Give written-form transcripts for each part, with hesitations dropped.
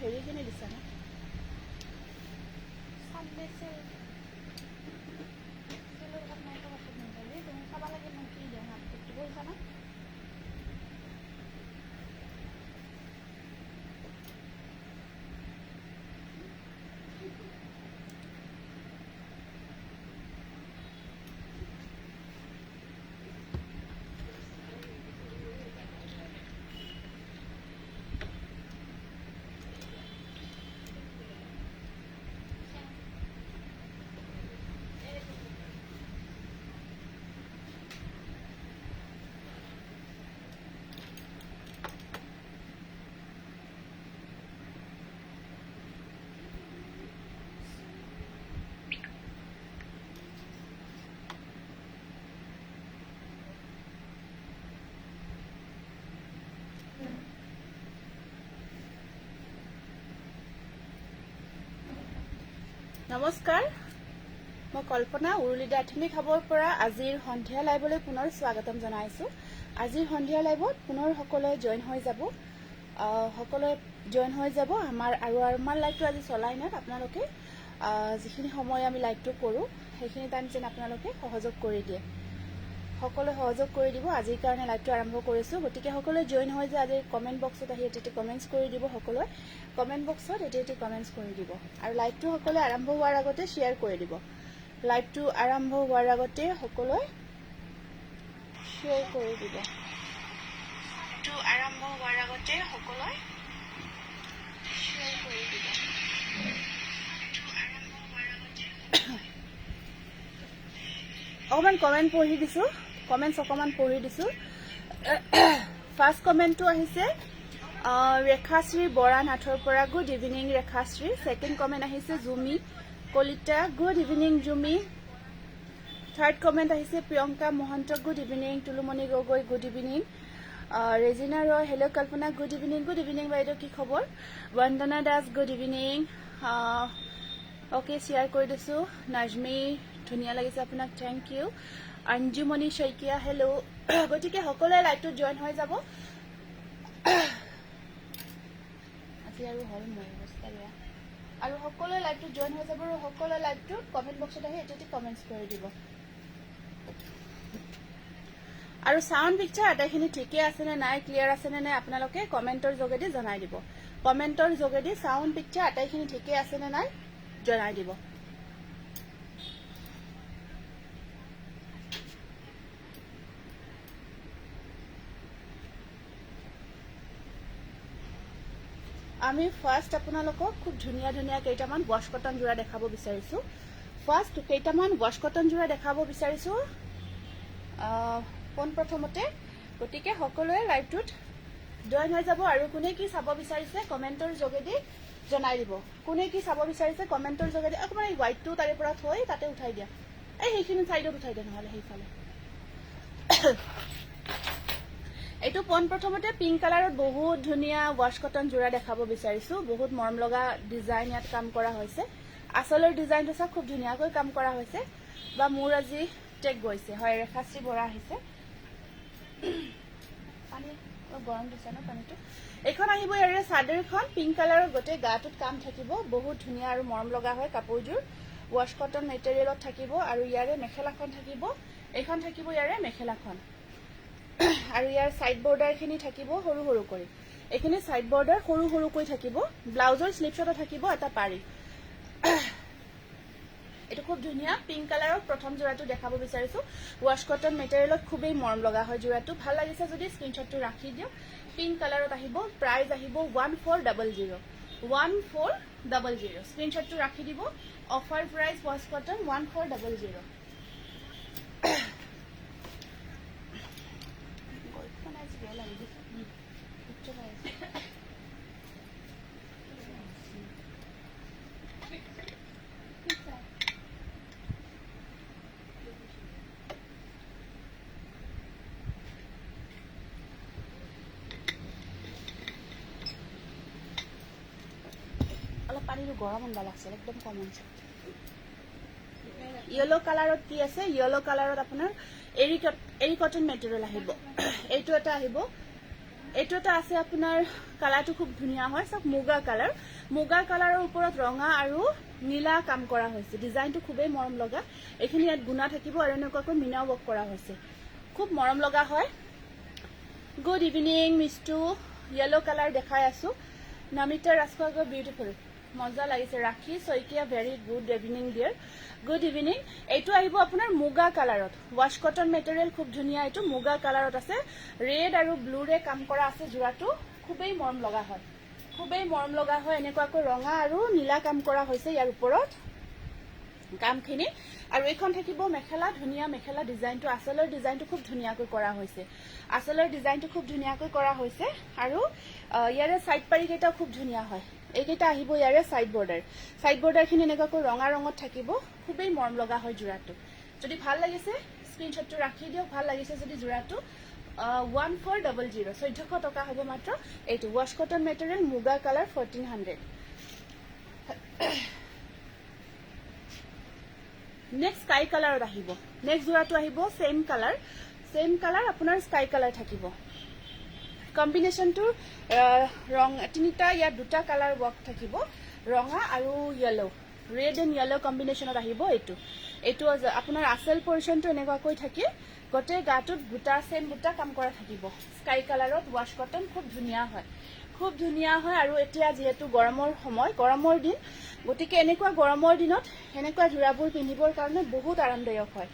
হেৰিখিনি দিছা না চানডে চেল চেলৰ কাপ নাই কাপোৰ নিজালি তুমি চাব লাগে মই কি দিওঁ হাতটো কৰিছা না নমস্কাৰ মই কল্পনা উৰুলিদা আথনি খাবৰ পৰা আজিৰ সন্ধিয়া লাইভলৈ পুনৰ স্বাগতম জনাইছো আজিৰ সন্ধিয়া লাইভত পুনৰ সকলোৱে জয়েন হৈ যাব আমাৰ লাইভটো আজি চলাই নাই আপোনালোকে যিখিনি সময় আমি লাইভটো কৰোঁ সেইখিনি টাইম যেন আপোনালোকে সহযোগ কৰি দিয়ে সকলোৱে সহযোগ কৰি দিব আজিৰ কাৰণে লাইভটো আৰম্ভ কৰিছো গতিকে সকলোৱে জয়েন হৈ যায় আজি কমেন্ট বক্সত আহি এটি কমেন্টছ কৰি দিব সকলোৱে কমেন্ট বক্সত এটি কমেন্টছ কৰি দিব আৰু লাইভটো সকলোৱে আৰম্ভ হোৱাৰ আগতে শেয়াৰ কৰি দিব লাইভটো আৰম্ভ হোৱাৰ আগতে সকলোৱে শেয়াৰ কৰি দিব লাইভটো আৰম্ভ হোৱাৰ আগতে সকলোৱে শেয়াৰ কৰি দিব অকমান কমেন্ট পঢ়ি দিছো কমেন্টছ অকমান পঢ়ি দিছো ফাৰ্ষ্ট কমেন্টটো আহিছে ৰেখাশ্ৰী বৰা নাথৰ পৰা good evening Rekhashree second comment আহিছে Jumi Kalita good evening Jumi third comment আহিছে Priyanka Mahanta good evening Tulumoni Gogoi good evening Regina Roy hello' Kalpana good evening বাইদেউ কি খবৰ Bandana Das good evening okay share কৰি দিছো নাজমি ধুনীয়া লাগিছে আপোনাক thank you Anjumoni Saikia hello' গতিকে সকলোৱে লাইভটোত জয়েন হৈ যাব আজি আৰু হল মই অৱস্থা বেয়া আৰু সকলোৱে লাইভটোত জয়েন হৈ যাব আৰু সকলোৱে লাইভটোত কমেন্ট বক্সত আহি এটি কমেন্টছ কৰি দিব আৰু সাউন্ড পিকচাৰ আটাইখিনি ঠিকে আছে নে নাই ক্লিয়াৰ আছে নে নাই আপোনালোকে কমেন্টৰ যোগেদি জনাই দিব কমেন্টৰ যোগেদি সাউন্ড পিকচাৰ আটাইখিনি ঠিকে আছে নে নাই জনাই দিব আমি ফাৰ্ষ্ট আপোনালোকক খুব ধুনীয়া ধুনীয়া কেইটামান ৱাশ কটন জোৰা দেখাব বিচাৰিছো ফাৰ্ষ্ট কেইটামান ৱাশ কটন জোৰা দেখাব বিচাৰিছো পোন প্ৰথমতে গতিকে সকলোৱে লাইভটোত জয়েন হৈ যাব আৰু কোনে কি চাব বিচাৰিছে কমেন্টৰ যোগেদি জনাই দিব কোনে কি চাব বিচাৰিছে কমেন্টৰ যোগেদি অকমান এই হোৱাইটটো তাৰে পৰা থৈ তাতে উঠাই দিয়া এই সেইখিনি সাইডত উঠাই দিয়া নহলে সেইফালে এইটো পোন প্ৰথমতে পিংক কালাৰত বহুত ধুনীয়া ৱাশ কটন জোৰা দেখাব বিচাৰিছো বহুত মৰম লগা ডিজাইন ইয়াত কাম কৰা হৈছে আসলৰ ডিজাইনটো সব খুব ধুনীয়াকৈ কাম কৰা হৈছে বা মোৰ আজি টেক গৈছে হয় ৰেখাশ্ৰী বৰা আহিছে পানী গৰম দিছে ন পানীটো এখন আহিব ইয়াৰে চাদৰখন পিংক কালাৰৰ গোটেই গাটোত কাম থাকিব বহুত ধুনীয়া আৰু মৰম লগা হয় কাপোৰযোৰ ৱাশ কটন মেটেৰিয়েলত থাকিব আৰু ইয়াৰে মেখেলাখন থাকিব এইখন থাকিব ইয়াৰে মেখেলাখন আৰু ইয়াৰ সাইড বৰ্ডাৰ খিনি থাকিব সৰু সৰু কৰি এখিনি সাইড বৰ্ডাৰ সৰু সৰু কৰি থাকিব ব্লাউজৰ স্লিপছটো থাকিব এটা পাৰি এটা খুব ধুনীয়া পিংক কালাৰৰ প্ৰথম জোৰাটো দেখাব বিচাৰিছো ৱাশ কটন মেটেৰিয়েলত খুবেই মৰম লগা হয় জোৰাটো ভাল লাগিছে যদি স্ক্ৰিনশ্বটটো ৰাখি দিও পিংক কালাৰত আহিব প্ৰাইস আহিব 1400 স্ক্ৰিনশ্বটটো ৰাখি দিব অফাৰ প্ৰাইস ৱাশ কটন 1400 পানীটো গৰম আনবা লাগছে একদম কম আছে ইয়েলো কালাৰত কি আছে ইয়েলো কালাৰত আপোনাৰ এৰি কটন মেটেৰিয়েল আহিব এইটো এটা আহিব এইটো এটা আছে আপোনাৰ কালাৰটো খুব ধুনীয়া হয় সব মুগা কালাৰৰ ওপৰত ৰঙা আৰু নীলা কাম কৰা হৈছে ডিজাইনটো খুবেই মৰম লগা এইখিনি ইয়াত গুণা থাকিব আৰু এনেকুৱাকৈ মিনা ৱৰ্ক কৰা হৈছে খুব মৰম লগা হয় good evening Mishtu yellow colour দেখাই আছো নামিতা ৰাজখোৱা বিউটিফুল মজা লাগিছে ৰাখি Saikia very good evening dear good evening এইটো আহিব আপোনাৰ মুগা কালাৰত ৱাশ কটন মেটেৰিয়েল খুব ধুনীয়া এইটো মুগা কালাৰত আছে ৰেড আৰু ব্লু ৰে কাম কৰা আছে জোৰাটো খুবেই মৰম লগা হয় এনেকুৱাকৈ ৰঙা আৰু নীলা কাম কৰা হৈছে ইয়াৰ ওপৰত কামখিনি আৰু এইখন থাকিব মেখেলা ধুনীয়া মেখেলা ডিজাইনটো আসলৰ ডিজাইনটো খুব ধুনীয়াকৈ কৰা হৈছে আৰু ইয়াৰে সাইড পাৰি কেইটা খুব ধুনীয়া হয় এইকেইটা আহিব ইয়াৰে সাইড বৰ্ডাৰখিনি এনেকুৱাকৈ ৰঙা ৰঙত থাকিব খুবেই মৰম লগা হয় জোৰাটো যদি ভাল লাগিছে স্ক্ৰীনশ্বটটো ৰাখি দিয়ক ভাল লাগিছে যদি জোৰাটো 1400 1400 টকা হ'ব মাত্ৰ এইটো ৱাশ কটন মেটেৰিয়েল মুগা কালাৰ 1400 নেক্সট স্কাই কালাৰত আহিব নেক্সট জোৰাটো আহিব সেম কালাৰ আপোনাৰ স্কাই কালাৰ থাকিব কম্বিনেশনটো ৰং তিনিটা ইয়াত দুটা কালাৰ ৱৰ্ক থাকিব ৰঙা আৰু ইয়েলো ৰেড এণ্ড ইয়েলো কম্বিনেশনত আহিব এইটো আপোনাৰ আসল পৰ্চনটো এনেকুৱাকৈ থাকে গটে গাটোত বুটা কাম কৰা থাকিব স্কাই কালাৰত ৱাশ কটন খুব ধুনীয়া হয় আৰু এতিয়া যেহেতু গৰমৰ দিন গতিকে এনেকুৱা গৰমৰ দিনত এনেকুৱা জোৰাবোৰ পিন্ধিবৰ কাৰণে বহুত আৰামদায়ক হয়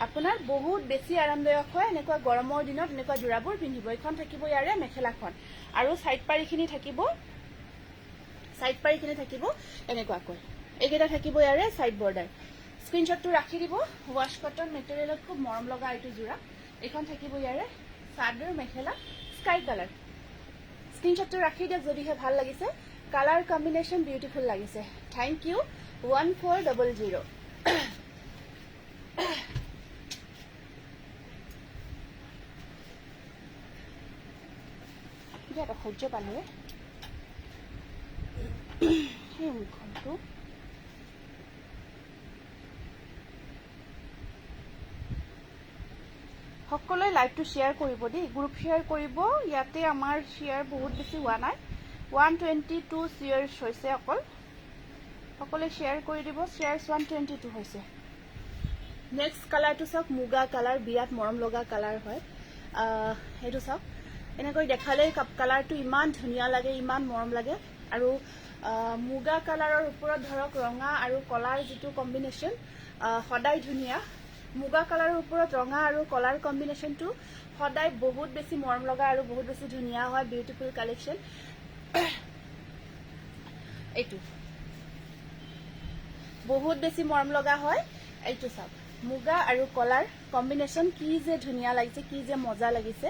আপোনাৰ বহুত বেছি আৰামদায়ক হয় এনেকুৱা গৰমৰ দিনত এনেকুৱা জোৰাবোৰ পিন্ধিব এখন থাকিব ইয়াৰে মেখেলাখন আৰু সাইড পাৰিখিনি থাকিব এনেকুৱাকৈ এইকেইটা থাকিব ইয়াৰে সাইড বৰ্ডাৰ স্ক্ৰীনশ্বটটো ৰাখি দিব ৱাশ কটন মেটেৰিয়েলত খুব মৰম লগা এইটো জোৰা এখন থাকিব ইয়াৰে চাদৰ মেখেলা স্কাই কালাৰ স্ক্ৰীনশ্বটটো ৰাখি দিয়ক যদিহে ভাল লাগিছে কালাৰ কম্বিনেশ্যন বিউটিফুল লাগিছে থ্যাংক ইউ 1400 এটা সহ্য পালে সেই মুখটো সকলোৱে লাইভটো শ্বেয়াৰ কৰিব দেই গ্ৰুপ শ্বেয়াৰ কৰিব ইয়াতে আমাৰ শ্বেয়াৰ বহুত বেছি হোৱা নাই 122 শ্বেয়াৰ্ছ হৈছে অকল সকলোৱে শ্বেয়াৰ কৰি দিব শ্বেয়াৰ্ছ 122 হৈছে নেক্সট কালাৰটো চাওক মুগা কালাৰ বিয়াত মৰম লগা কালাৰ হয় এইটো চাওক এনেকৈ দেখালে কালাৰটো ইমান ধুনীয়া লাগে ইমান মৰম লাগে আৰু মুগা কালাৰৰ ওপৰত ধৰক ৰঙা আৰু কলাৰ যিটো কম্বিনেশ্যন সদায় ধুনীয়া মুগা কালাৰৰ ওপৰত ৰঙা আৰু কলাৰ কম্বিনেশ্যনটো সদায় বহুত বেছি মৰম লগা আৰু বহুত বেছি ধুনীয়া হয় বিউটিফুল কালেকশ্যন এইটো বহুত বেছি মৰম লগা হয় এইটো চাওক মুগা আৰু কলাৰ কম্বিনেশ্যন কি যে ধুনীয়া লাগিছে কি যে মজা লাগিছে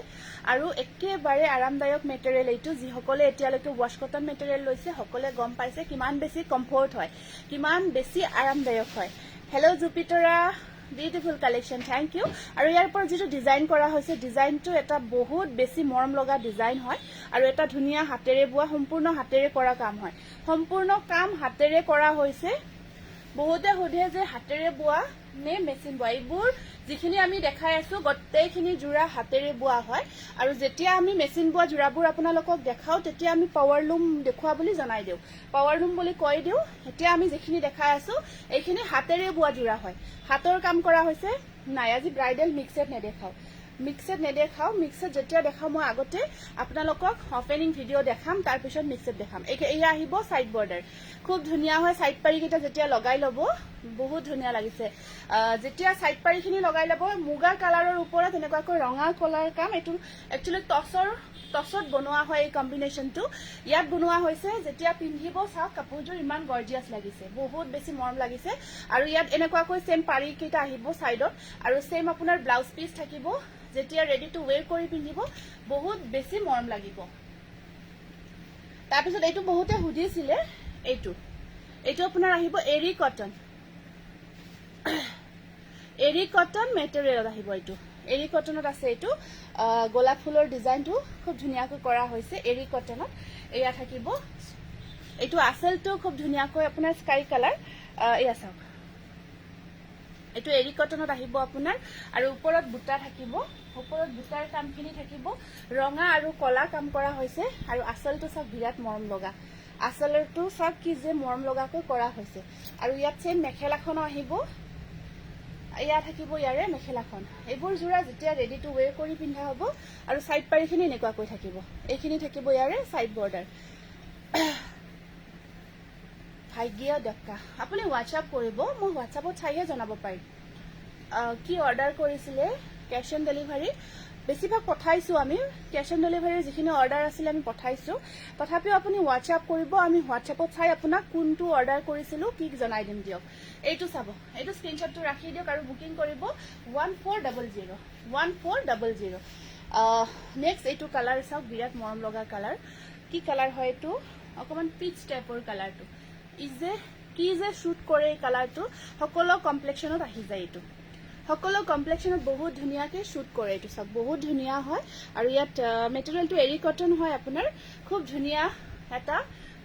আৰু একেবাৰে আৰামদায়ক মেটেৰিয়েল এইটো যিসকলে এতিয়ালৈকে ৱাশ কটন মেটেৰিয়েল লৈছে সকলে গম পাইছে কিমান বেছি কমফৰ্ট হয় কিমান বেছি আৰামদায়ক হয় হেল্ল' জুপিতৰা বিউটিফুল কালেকশ্যন থ্যাংক ইউ আৰু ইয়াৰ পৰা যেটো ডিজাইন কৰা হৈছে ডিজাইনটো এটা বহুত বেছি মৰম লগা ডিজাইন হয় আৰু এটা ধুনীয়া হাতেৰে বোৱা সম্পূৰ্ণ হাতেৰে কৰা কাম হয় সম্পূৰ্ণ কাম হাতেৰে কৰা হৈছে বহুতে সোধে যে হাতেৰে বোৱা নে মেচিন বোৱা এইবোৰ যিখিনি আমি দেখাই আছো গটেইখিনি জোৰা হাতেৰে বোৱা হয় আৰু যেতিয়া আমি মেচিন বোৱা জোৰাবোৰ আপোনালোকক দেখাও তেতিয়া আমি পাৱাৰ লুম দেখুৱা বুলি জনাই দিও পাৱাৰ লুম বুলি কৈ দিও এতিয়া আমি যিখিনি দেখাই আছো এইখিনি হাতেৰে বোৱা জোৰা হয় হাতৰ কাম কৰা হৈছে নাই আজি ব্ৰাইডাল মিক্সেট নেদেখাও যেতিয়া দেখাও মই আগতে আপোনালোকক ওপেনিং ভিডিও দেখাম তাৰ পিছত মিক্সেট দেখাম এয়া আহিব সাইড বৰ্ডাৰ খুব ধুনীয়া হয় সাইড পাৰি কেইটা যেতিয়া লগাই লব বহুত ধুনীয়া লাগিছে যেতিয়া সাইড পাৰিখিনি লগাই লব মুগা কালাৰৰ ওপৰত এনেকুৱাকৈ ৰঙা কলাৰ কাম এটো একচুয়ালি টছত বনোৱা হয় এই কম্বিনেশ্যনটো ইয়াত বনোৱা হৈছে যেতিয়া পিন্ধিব চাওক কাপোৰযোৰ ইমান গৰ্জিয়াছ লাগিছে বহুত বেছি মৰম লাগিছে আৰু ইয়াত এনেকুৱাকৈ সেম পাৰি কেইটা আহিব সাইডত আৰু সেম আপোনাৰ ব্লাউজ পিস থাকিব যেতিয়া ৰেডি টু ওয়্যাৰ কৰি পিন্ধিব বহুত বেছি মৰম লাগিব তাৰপিছত এইটো বহুতে সুধিছিলে এইটো আপোনাৰ আহিব এৰি কটন মেটেৰিয়েলত আহিব এইটো এৰি কটনত আছে এইটো গোলাপ ফুলৰ ডিজাইনটো খুব ধুনীয়াকৈ কৰা হৈছে এৰি কটনত এয়া থাকিব এইটো আসলটো খুব ধুনীয়াকৈ আপোনাৰ স্কাই কালাৰ এয়া চাওক এইটো এৰি কটনত আহিব আপোনাৰ আৰু ওপৰত বুটা থাকিব ওপৰত বুটাৰ কামখিনি থাকিব ৰঙা আৰু কলা কাম কৰা হৈছে আৰু আঁচলটো সব বিৰাট মৰম লগা আঁচলটো সব কি যে মৰম লগাকৈ কৰা হৈছে আৰু ইয়াত চেম মেখেলাখনো আহিব ইয়া থাকিব ইয়াৰে মেখেলাখন এইবোৰ জোৰা যেতিয়া ৰেডি টু ওয়ে কৰি পিন্ধা হ'ব আৰু সাইড পাৰিখিনি এনেকুৱাকৈ থাকিব এইখিনি থাকিব ইয়াৰে সাইড বৰ্ডাৰ ভাগ্য দেখা আপুনি হোৱাটছআপ কৰিব মই হোৱাটছআপত চাইহে জনাব পাৰিম কি অৰ্ডাৰ কৰিছিলে কেশ অন ডেলিভাৰী বেছিভাগ পঠাইছো আমি কেশ অন ডেলিভাৰীৰ যিখিনি অৰ্ডাৰ আছিলে আমি পঠাইছো তথাপিও আপুনি হোৱাটছআপ কৰিব আমি হোৱাটছআপত চাই আপোনাক কোনটো অৰ্ডাৰ কৰিছিলো কি জনাই দিম দিয়ক এইটো চাব এইটো স্ক্ৰীনশ্বটটো ৰাখি দিয়ক আৰু বুকিং কৰিব 1400 নেক্সট এইটো কালাৰ চাওক বিৰাট মৰম লগা কালাৰ কি কালাৰ হয় এইটো অকমান পিচ টাইপৰ কালাৰটো কি যে শুট কৰে এই কালাৰটো সকলো কমপ্লেক্সনত আহি যায় এইটো সকলো কমপ্লেক্সনত বহুত ধুনিয়াকে শুট কৰে এইটো সব বহুত ধুনিয়া হয় আৰু ইয়াত মেটেৰিয়েলটো এৰি কটন হয় আপোনাৰ খুব ধুনিয়া এটা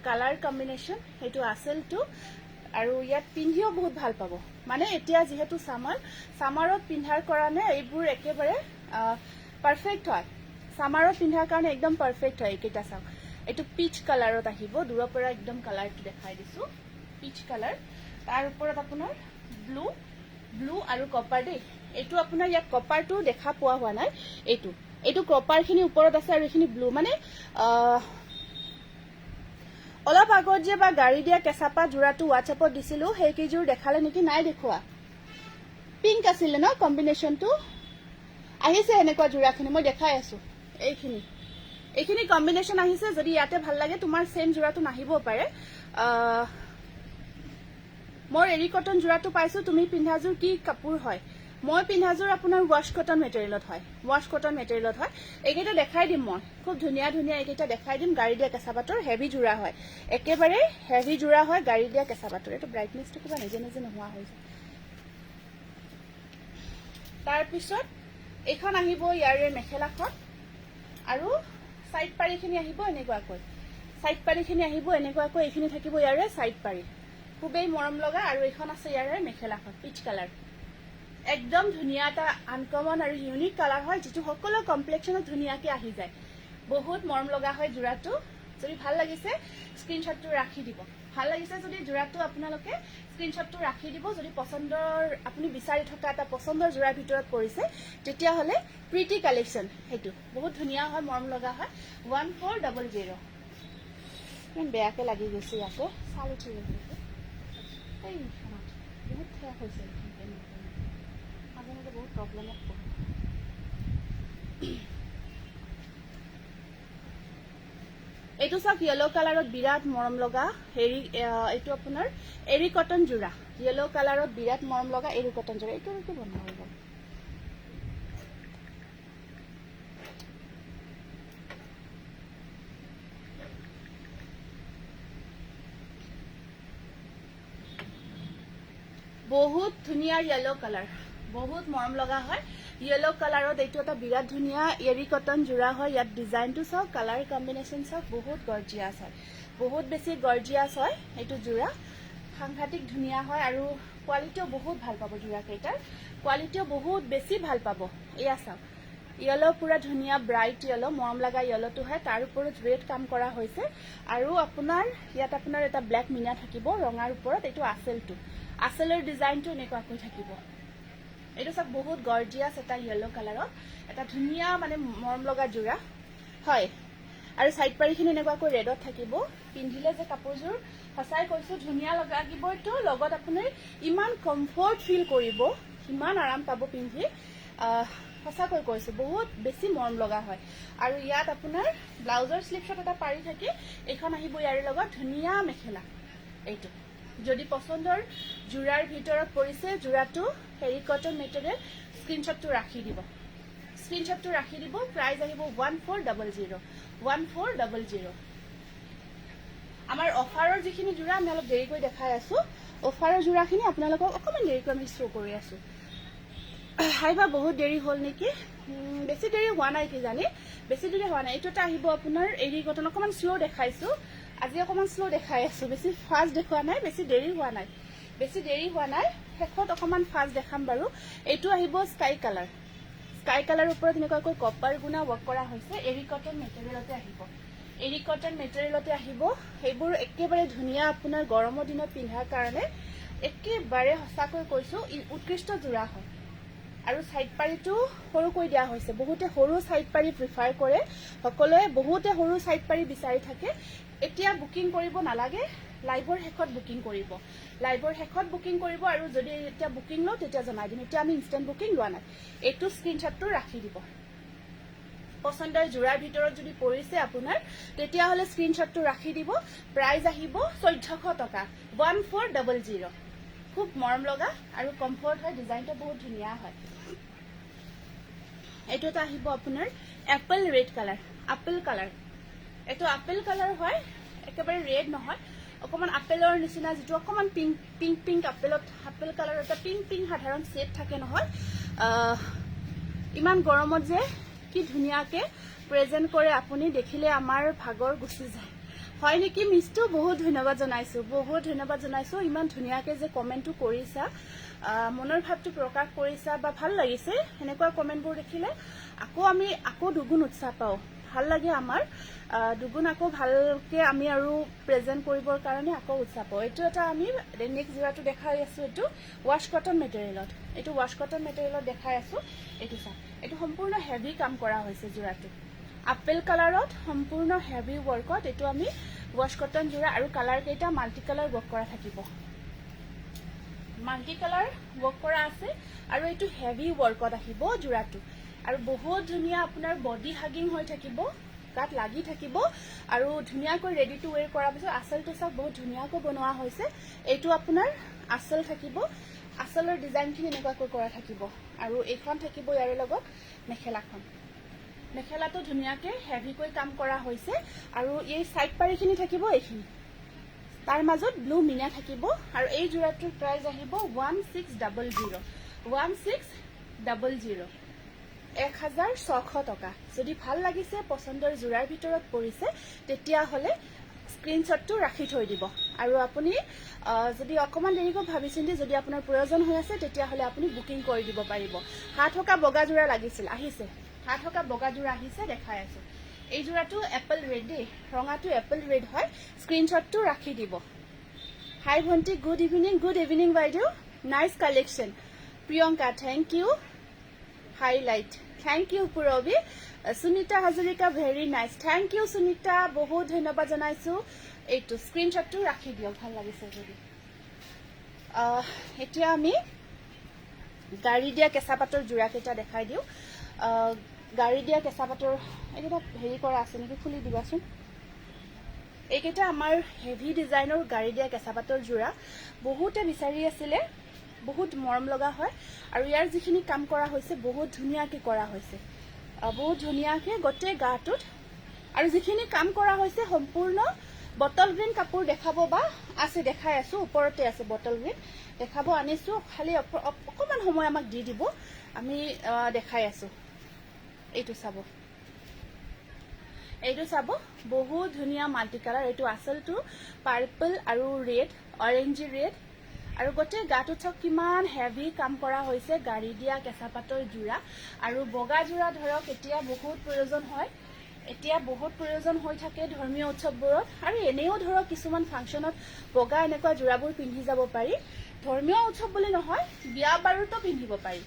কালাৰ কম্বিনেশন এইটো আঁচলটো আৰু ইয়াত পিন্ধিও বহুত ভাল পাব মানে এতিয়া যেহেতু সামাৰত পিন্ধাৰ কাৰণে এইবোৰ একেবাৰে পাৰফেক্ট হয় সামাৰত পিন্ধাৰ কাৰণে একদম পাৰফেক্ট হয় এইকেইটা চাওক এইটো পিচ কালাৰত আহিব দূৰৰ পৰা একদম কালাৰটো দেখাই দিছো পিচ কালাৰ তাৰ ওপৰত আপোনাৰ ব্লু আৰু কপাৰ দেই এইটো আপোনাৰ ইয়াত কপাৰটো দেখা পোৱা হোৱা নাই এইটো কপাৰখিনি ওপৰত আছে আৰু এইখিনি ব্লু মানে অলপ আগত যে বা গাড়ী দিয়া কেঁচাপাত জোৰাটো হোৱাটছআপত দিছিলো সেই কেইযোৰ দেখালে নেকি নাই দেখুৱা পিংক আছিলে ন কম্বিনেশ্যনটো আহিছে এনেকুৱা জোৰাখিনি মই দেখাই আছো এইখিনি কম্বিনেশ্যন আহিছে যদি ইয়াতে ভাল লাগে তোমাৰ সেম জোৰাটো নাহিবও পাৰে মই এৰি কটন জোৰাটো পাইছো তুমি পিন্ধাজোৰ কি কাপোৰ হয় মই পিন্ধাজোৰ আপোনাৰ ওয়াশ কটন মেটেৰিয়েলত হয় এইকেইটা দেখাই দিম মই খুব ধুনিয়া এইকেইটা দেখাই দিম গাড়ী দিয়া কেঁচাপাতৰ হেভি জোৰা হয় একেবাৰে হেভি জোৰা হয় গাড়ী দিয়া কেঁচাপাতৰ এইটো ব্ৰাইটনেছটো কিবা নিজে নোহোৱা হৈছে তাৰপিছত এইখন আহিব ইয়াৰে মেখেলাখন আৰু সাইড পাৰিখিনি আহিব এনেকুৱাকৈ এইখিনি থাকিব ইয়াৰে সাইড পাৰি খুবেই মৰম লগা আৰু এইখন আছে ইয়াৰে মেখেলাখন পিচ কালাৰ একদম ধুনিয়া এটা আনকমন আৰু ইউনিক কালাৰ হয় যেটো সকলো কমপ্লেক্সনত ধুনিয়াকে আহি যায় বহুত মৰম লগা হয় জোৰাটো যদি ভাল লাগিছে স্ক্ৰীনশ্বটটো ৰাখি দিব ভাল লাগিছে যদি জোৰাটো আপোনালোকে স্ক্ৰীনশ্বটটো ৰাখি দিব যদি পছন্দৰ আপুনি বিচাৰি থকা এটা পছন্দৰ জোৰাৰ ভিতৰত পৰিছে তেতিয়া হলে প্ৰিটি কালেকশন হেতু বহুত ধুনিয়া হয় মৰম লগা হয় 1400 ইমান বেয়াকে লাগি গৈছে ইয়াতে চাল উঠি গৈছে এই বহুত ঠেক হৈছে বহুত প্ৰব্লেমত এইটো চাওক ইয়েলো কালাৰত বিৰাট মৰম লগা এইটো আপোনাৰ এৰি কটন জোৰা ইয়েলো কালাৰত বিৰাট মৰম লগা এৰি কটন জোৰা এইটো কি বন্ধ হৈ গ'ল বহুত ধুনিয়া ইয়েলো কালাৰ বহুত মৰম লগা হয় ইয়েলো কালাৰত এইটো এটা বিৰাট ধুনিয়া এৰি কটন জোৰা হয় ইয়াত ডিজাইনটো চাওক কালাৰ কম্বিনেশ্যন চাওক বহুত গৰ্জিয়াছ হয় বহুত বেছি গৰ্জিয়াছ হয় এইটো জোৰা সাংঘাতিক ধুনিয়া হয় আৰু কোৱালিটিও বহুত ভাল পাব জোৰা কেইটাৰ কোৱালিটিও বহুত বেছি ভাল পাব এয়া চাওক ইয়েলো পুৰা ধুনিয়া ব্ৰাইট ইয়েলো মৰম লগা ইয়েলোটো হয় তাৰ ওপৰত ৰেড কাম কৰা হৈছে আৰু আপোনাৰ ইয়াত আপোনাৰ এটা ব্লেক মিনা থাকিব ৰঙাৰ ওপৰত এইটো আঁচলৰ ডিজাইনটো এনেকুৱাকৈ থাকিব এইটো সব বহুত গৰ্জিয়াছ এটা ইয়েলো কালাৰত এটা ধুনিয়া মানে মৰম লগা জোৰা হয় আৰু সাইড পাৰিখিনি এনেকুৱাকৈ ৰেডত থাকিব পিন্ধিলে যে কাপোৰযোৰ সঁচাই কৈছো ধুনিয়া লাগিব এইটো লগত আপুনি ইমান কমফৰ্ট ফিল কৰিব ইমান আৰাম পাব পিন্ধি সঁচাকৈ কৈছো বহুত বেছি মৰম লগা হয় আৰু ইয়াত আপোনাৰ ব্লাউজৰ স্লিভছত এটা পাৰি থাকে এইখন আহিব ইয়াৰ লগত ধুনিয়া মেখেলা এইটো যদি পছন্দৰ জোৰাৰ ভিতৰত পৰিছে জোৰাটো হেৰি কটন মেটেৰিয়েল স্ক্ৰীনশ্বটটো ৰাখি দিব প্ৰাইস আহিব 1400 আমাৰ অফাৰৰ যিখিনি জোৰা আমি অলপ দেৰিকৈ দেখাই আছো অফাৰৰ জোৰাখিনি আপোনালোকক অকমান দেৰিকৈ আমি শ্ব' কৰি আছো হাইবা বহুত দেৰি হ'ল নেকি বেছি দেৰি হোৱা নাই কি জানি বেছি দেৰি হোৱা নাই এইটোটা আহিব আপোনাৰ এৰি কটন অকমান শ্ল' দেখাইছো আজি অকমান শ্ল' দেখাই আছো বেছি ফাষ্ট দেখুৱা নাই বেছি দেৰি হোৱা নাই শেষত অকমান ফাষ্ট দেখাম বাৰু এইটো আহিব স্কাই কালাৰ ওপৰত এনেকুৱাকৈ কপাৰ গুণা ৱৰ্ক কৰা হৈছে এৰি কটন মেটেৰিয়েলতে আহিব সেইবোৰ একেবাৰে ধুনীয়া আপোনাৰ গৰমৰ দিনত পিন্ধাৰ কাৰণে একেবাৰে সঁচাকৈ কৈছো উৎকৃষ্ট জোৰা হয় আৰু সাইড পাৰিটো সৰুকৈ দিয়া হৈছে বহুতে সৰু সাইড পাৰি প্ৰিফাৰ কৰে সকলোৱে বহুতে সৰু সাইড পাৰি বিচাৰি থাকে এতিয়া বুকিং কৰিব নালাগে লাইভৰ শেষত বুকিং কৰিব আৰু যদি এতিয়া বুকিং লও তেতিয়া জনাই দিম এতিয়া আমি ইনষ্টেন্ট বুকিং লোৱা নাই এইটো স্ক্ৰিনশ্বটটো ৰাখি দিব পছন্দৰ জোৰাৰ ভিতৰত যদি পৰিছে আপোনাৰ তেতিয়া হলে স্ক্ৰিনশ্বটটো ৰাখি দিব প্ৰাইস আহিব 1400 টকা 1400 খুব মৰম লগা আৰু কমফৰ্ট হয় ডিজাইনটো বহুত ধুনীয়া হয় এইটো এটা আহিব আপোনাৰ এপল ৰেড কালাৰ এইটো আপেল কালাৰ হয় একেবাৰে ৰেড নহয় অকমান আপেলৰ নিচিনা যেটো অকমান পিংক আপেল কালাৰ এটা পিংক সাধাৰণ শেড থাকে নহয় ইমান গৰমত যে কি ধুনীয়াকে প্ৰেজেন্ট কৰে আপুনি দেখিলে আমাৰ ভাগৰ গুচি যায় হয় নেকি মিষ্টো বহুত ধন্যবাদ জনাইছো ইমান ধুনীয়াকে যে কমেন্টটো কৰিছা মনৰ ভাৱটো প্ৰকাশ কৰিছা বা ভাল লাগিছে এনেকুৱা কমেন্টবোৰ দেখিলে আকৌ দুগুণ উৎসাহ পাও ভাল লাগে আমাৰ দুগুণ আকৌ ভালকে আমি আৰু প্ৰেজেন্ট কৰিবৰ কাৰণে আকৌ উৎসাহ পাও এইটো এটা আমি নেক্সট জোৰাটো দেখাই আছো এইটো ওয়াশ কটন মেটেৰিয়েলত দেখাই আছো এইটো চা এইটো সম্পূৰ্ণ হেভি কাম কৰা হৈছে জোৰাটো আপেল কালাৰত সম্পূৰ্ণ হেভি ৱৰ্কত এইটো আমি ওয়াশ কটন জোৰা আৰু কালাৰ কেইটা মাল্টি কালাৰ ৱৰ্ক কৰা থাকিব আছে আৰু এইটো হেভি ৱৰ্কত আহিব জোৰাটো আৰু বহুত ধুনীয়া আপোনাৰ বডি হাগিং হৈ থাকিব গাত লাগি থাকিব আৰু ধুনীয়াকৈ ৰেডি টু ওয়্যাৰ কৰা পিছত আঁচলটো চাওক বহুত ধুনীয়াকৈ বনোৱা হৈছে এইটো আপোনাৰ আঁচল থাকিব আঁচলৰ ডিজাইনখিনি এনেকুৱাকৈ কৰা থাকিব আৰু এইখন থাকিব ইয়াৰ লগত মেখেলাটো ধুনীয়াকে হেভিকৈ কাম কৰা হৈছে আৰু এই সাইড পাৰিখিনি থাকিব এইখিনি তাৰ মাজত ব্লু মিনা থাকিব আৰু এই জোৰাটোৰ প্ৰাইস আহিব 1600 1600 টকা যদি ভাল লাগিছে পছন্দৰ জোৰাৰ ভিতৰত পৰিছে তেতিয়া হলে স্ক্ৰিনশ্বটটো ৰাখি থৈ দিব আৰু আপুনি যদি অকমান দেৰিকৈ ভাবিছিন্দি যদি আপোনাৰ প্ৰয়োজন হৈ আছে তেতিয়া হলে আপুনি বুকিং কৰি দিব পাৰিব হাত থকা বগা জোৰা লাগিছিল আহিছে দেখাই আছো এই জোৰাটো এপল ৰেড ৰঙাটো এপল ৰেড হয় স্ক্ৰিনশ্বটটো ৰাখি দিব হাই ভন্টি গুড ইভিনিং বাইদেউ nice collection Priyanka thank you highlight thank you Purabi Sunita Hazarika very nice thank you Sunita বহুত ধন্যবাদ জনাইছো এইটো স্ক্ৰিনশ্বটটো ৰাখি দিয়ক ভাল লাগিছে যদি এতিয়া আমি গাড়ী দিয়া কেঁচা পাতৰ জোৰা কেইটা দেখাই দিও গাড়ী দিয়া কেঁচা পাতৰ এটা হেৰি কৰা আছে নেকি খুলি দিবাচোন এইকেইটা আমাৰ হেভি ডিজাইনৰ গাড়ী দিয়া কেঁচা পাতৰ জোৰা বহুতে বিচাৰি আছিলে বহুত মৰম লগা হয় আৰু ইয়াৰ যিখিনি কাম কৰা হৈছে বহুত ধুনীয়াকৈ কৰা হৈছে বহুত ধুনীয়াকৈ গোটেই গাটোত আৰু যিখিনি কাম কৰা হৈছে সম্পূৰ্ণ বটল গ্ৰীণ কাপোৰ দেখাব বা আছে দেখাই আছো ওপৰতে আছে বটল গ্ৰীণ দেখাব আনিছো খালি অকমান সময় আমাক দি দিব আমি দেখাই আছো এইটো চাব বহুত ধুনীয়া মাল্টি কালাৰ এইটো আসলটো পাৰ্পল আৰু ৰেড অৰেঞ্জ ৰেড আৰু গোটেই গাটোত চাওক কিমান হেভি কাম কৰা হৈছে গাড়ী দিয়া কেঁচা পাতৰ জোৰা আৰু বগা জোৰা ধৰক এতিয়া বহুত প্ৰয়োজন হৈ থাকে ধৰ্মীয় উৎসৱবোৰত আৰু এনেও ধৰক কিছুমান ফাংচনত বগা এনেকুৱা জোৰাবোৰ পিন্ধি যাব পাৰি ধৰ্মীয় উৎসৱ বুলি নহয় বিয়া বাৰুতো পিন্ধিব পাৰি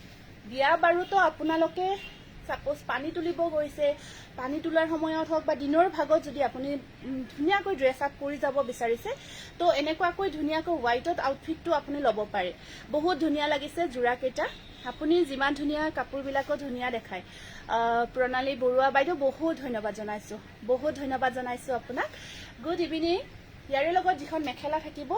বিয়া বাৰুতো আপোনালোকে সাপোজ পানী তুলিব গৈছে পানী তোলাৰ সময়ত হওক বা দিনৰ ভাগত যদি আপুনি ধুনীয়াকৈ ড্ৰেছ আপ কৰি যাব বিচাৰিছে তো এনেকুৱাকৈ ধুনীয়াকৈ হোৱাইটত আউটফিটটো আপুনি ল'ব পাৰে বহুত ধুনীয়া লাগিছে জোৰা কেইটা আপুনি যিমান ধুনীয়া কাপোৰবিলাকো ধুনীয়া দেখায় প্ৰণালী বৰুৱা বাইদেউ বহুত ধন্যবাদ জনাইছো আপোনাক গুড ইভিনিং ইয়াৰে লগত যিখন মেখেলা থাকিব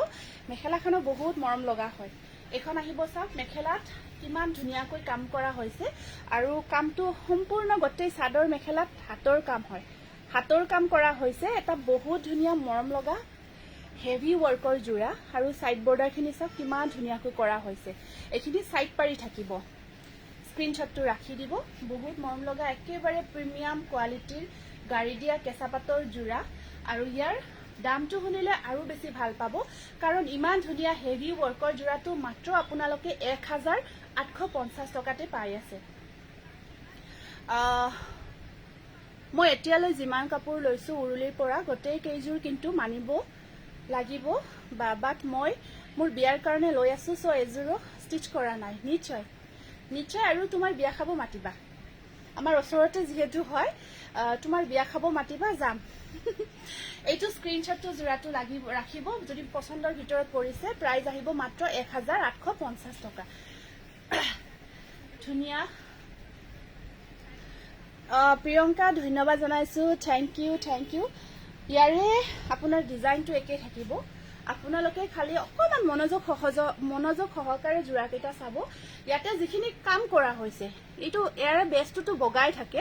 মেখেলাখনো বহুত মৰম লগা হয় এখন আহিব চাওক মেখেলাত কিমান ধুনীয়াকৈ কাম কৰা হৈছে আৰু কামটো সম্পূৰ্ণ গোটেই চাদৰ মেখেলাত হাতৰ কাম হয় হাতৰ কাম কৰা হৈছে এটা বহুত ধুনীয়া মৰম লগা হেভি ৱৰ্কৰ জোৰা আৰু সাইড বৰ্ডাৰখিনি চাওক কিমান ধুনীয়াকৈ কৰা হৈছে এইখিনি সাইড পাৰি থাকিব স্ক্ৰিনশ্বটটো ৰাখি দিব বহুত মৰম লগা একেবাৰে প্ৰিমিয়াম কোৱালিটিৰ গাড়ী দিয়া কেঁচা পাতৰ জোৰা আৰু ইয়াৰ দামটো শুনিলে আৰু বেছি ভাল পাব কাৰণ ইমান ধুনীয়া হেভি ৱৰ্কৰ যোৰাটো মাত্ৰ আপোনালোকে 1850 টকাতে পাই আছে মই এতিয়ালৈ যিমান কাপোৰ লৈছো উৰুলিৰ পৰা গোটেই কেইযোৰ কিন্তু মানিব লাগিব বাট মই মোৰ বিয়াৰ কাৰণে লৈ আছো সো এযোৰো ষ্টিচ কৰা নাই নিশ্চয় আৰু তোমাৰ বিয়া খাব মাতিবা আমাৰ ওচৰতে যেহেতু হয় তোমাৰ বিয়া খাব মাতিবা যাম এইটো স্ক্ৰিনশ্বটটো জোৰাটো লাগিব ৰাখিব যদি পছন্দৰ ভিতৰত পৰিছে প্ৰাইস আহিব মাত্ৰ 1850 টকা ধুনিয়া প্ৰিয়ংকা ধন্যবাদ জনাইছো থ্যাংক ইউ ইয়াৰে আপোনাৰ ডিজাইনটো একে থাকিব আপোনালোকে খালি অকমান মনোযোগ সহকাৰে জোৰা কেইটা চাব ইয়াতে যিখিনি কাম কৰা হৈছে এইটো ইয়াৰে বেষ্টটো বগাই থাকে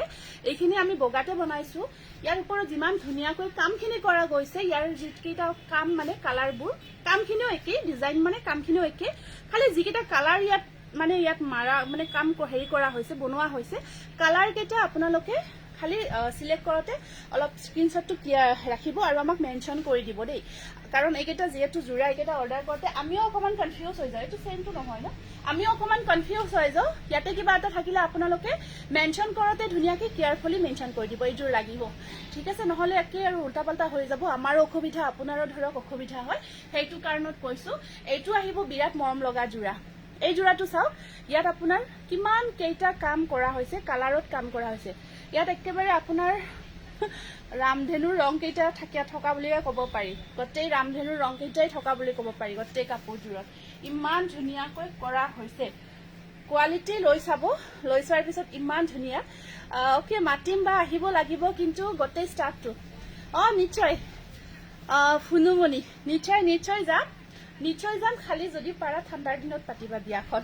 এইখিনি আমি বগাতে বনাইছো ইয়াৰ ওপৰত যিমান ধুনিয়াকৈ কামখিনি কৰা গৈছে ইয়াৰ যিকেইটা কাম মানে কালাৰবোৰ কামখিনিও একে ডিজাইন মানে কামখিনিও একে খালি যিকেইটা কালাৰ ইয়াত মাৰা মানে কাম হেৰি কৰা হৈছে বনোৱা হৈছে কালাৰ কেইটা আপোনালোকে খালি সিলেক্ট কৰোতে অলপ স্ক্ৰিনশ্বটটো ক্লিয়াৰ ৰাখিব আৰু আমাক মেনশন কৰি দিব দেই কাৰণ এইকেইটা যেহেতু জোৰা এইকেইটা অৰ্ডাৰ কৰোতে আমিও অকমান কনফিউজ হৈ যায় এইটো সেমটো নহয় না আমিও অকমান কনফিউজ হৈ যাও ইয়াতে কিবা এটা থাকিলে আপোনালোকে মেনশন কৰোতে ধুনিয়াকৈ কেয়াৰফুলি মেনশন কৰি দিব এইযোৰ লাগিব ঠিক আছে নহলে একে আৰু উল্টা পাল্টা হৈ যাব আমাৰো অসুবিধা আপোনাৰো ধৰক অসুবিধা হয় সেইটো কাৰণত কৈছো এইটো আহিব বিৰাট মৰম লগা জোৰা এই জোৰাটো চাওক ইয়াত আপোনাৰ কিমান কেইটা কাম কৰা হৈছে কালাৰত কাম কৰা হৈছে ইয়াত একেবাৰে আপোনাৰ ৰামধেনুৰ ৰং কেইটা থকা বুলিয়ে ক'ব পাৰি গোটেই ৰামধেনুৰ ৰং কেইটাই থকা বুলি ক'ব পাৰি গোটেই কাপোৰযোৰত ইমান ধুনীয়াকৈ কৰা হৈছে কোৱালিটি লৈ চোৱাৰ পিছত ইমান ধুনীয়া ওকে মাতিম বা আহিব লাগিব কিন্তু গোটেই ষ্টাফটো নিশ্চয় ফুনুমণি নিশ্চয় যাম খালি যদি পাৰা ঠাণ্ডাৰ দিনত পাতিবা বিয়াখন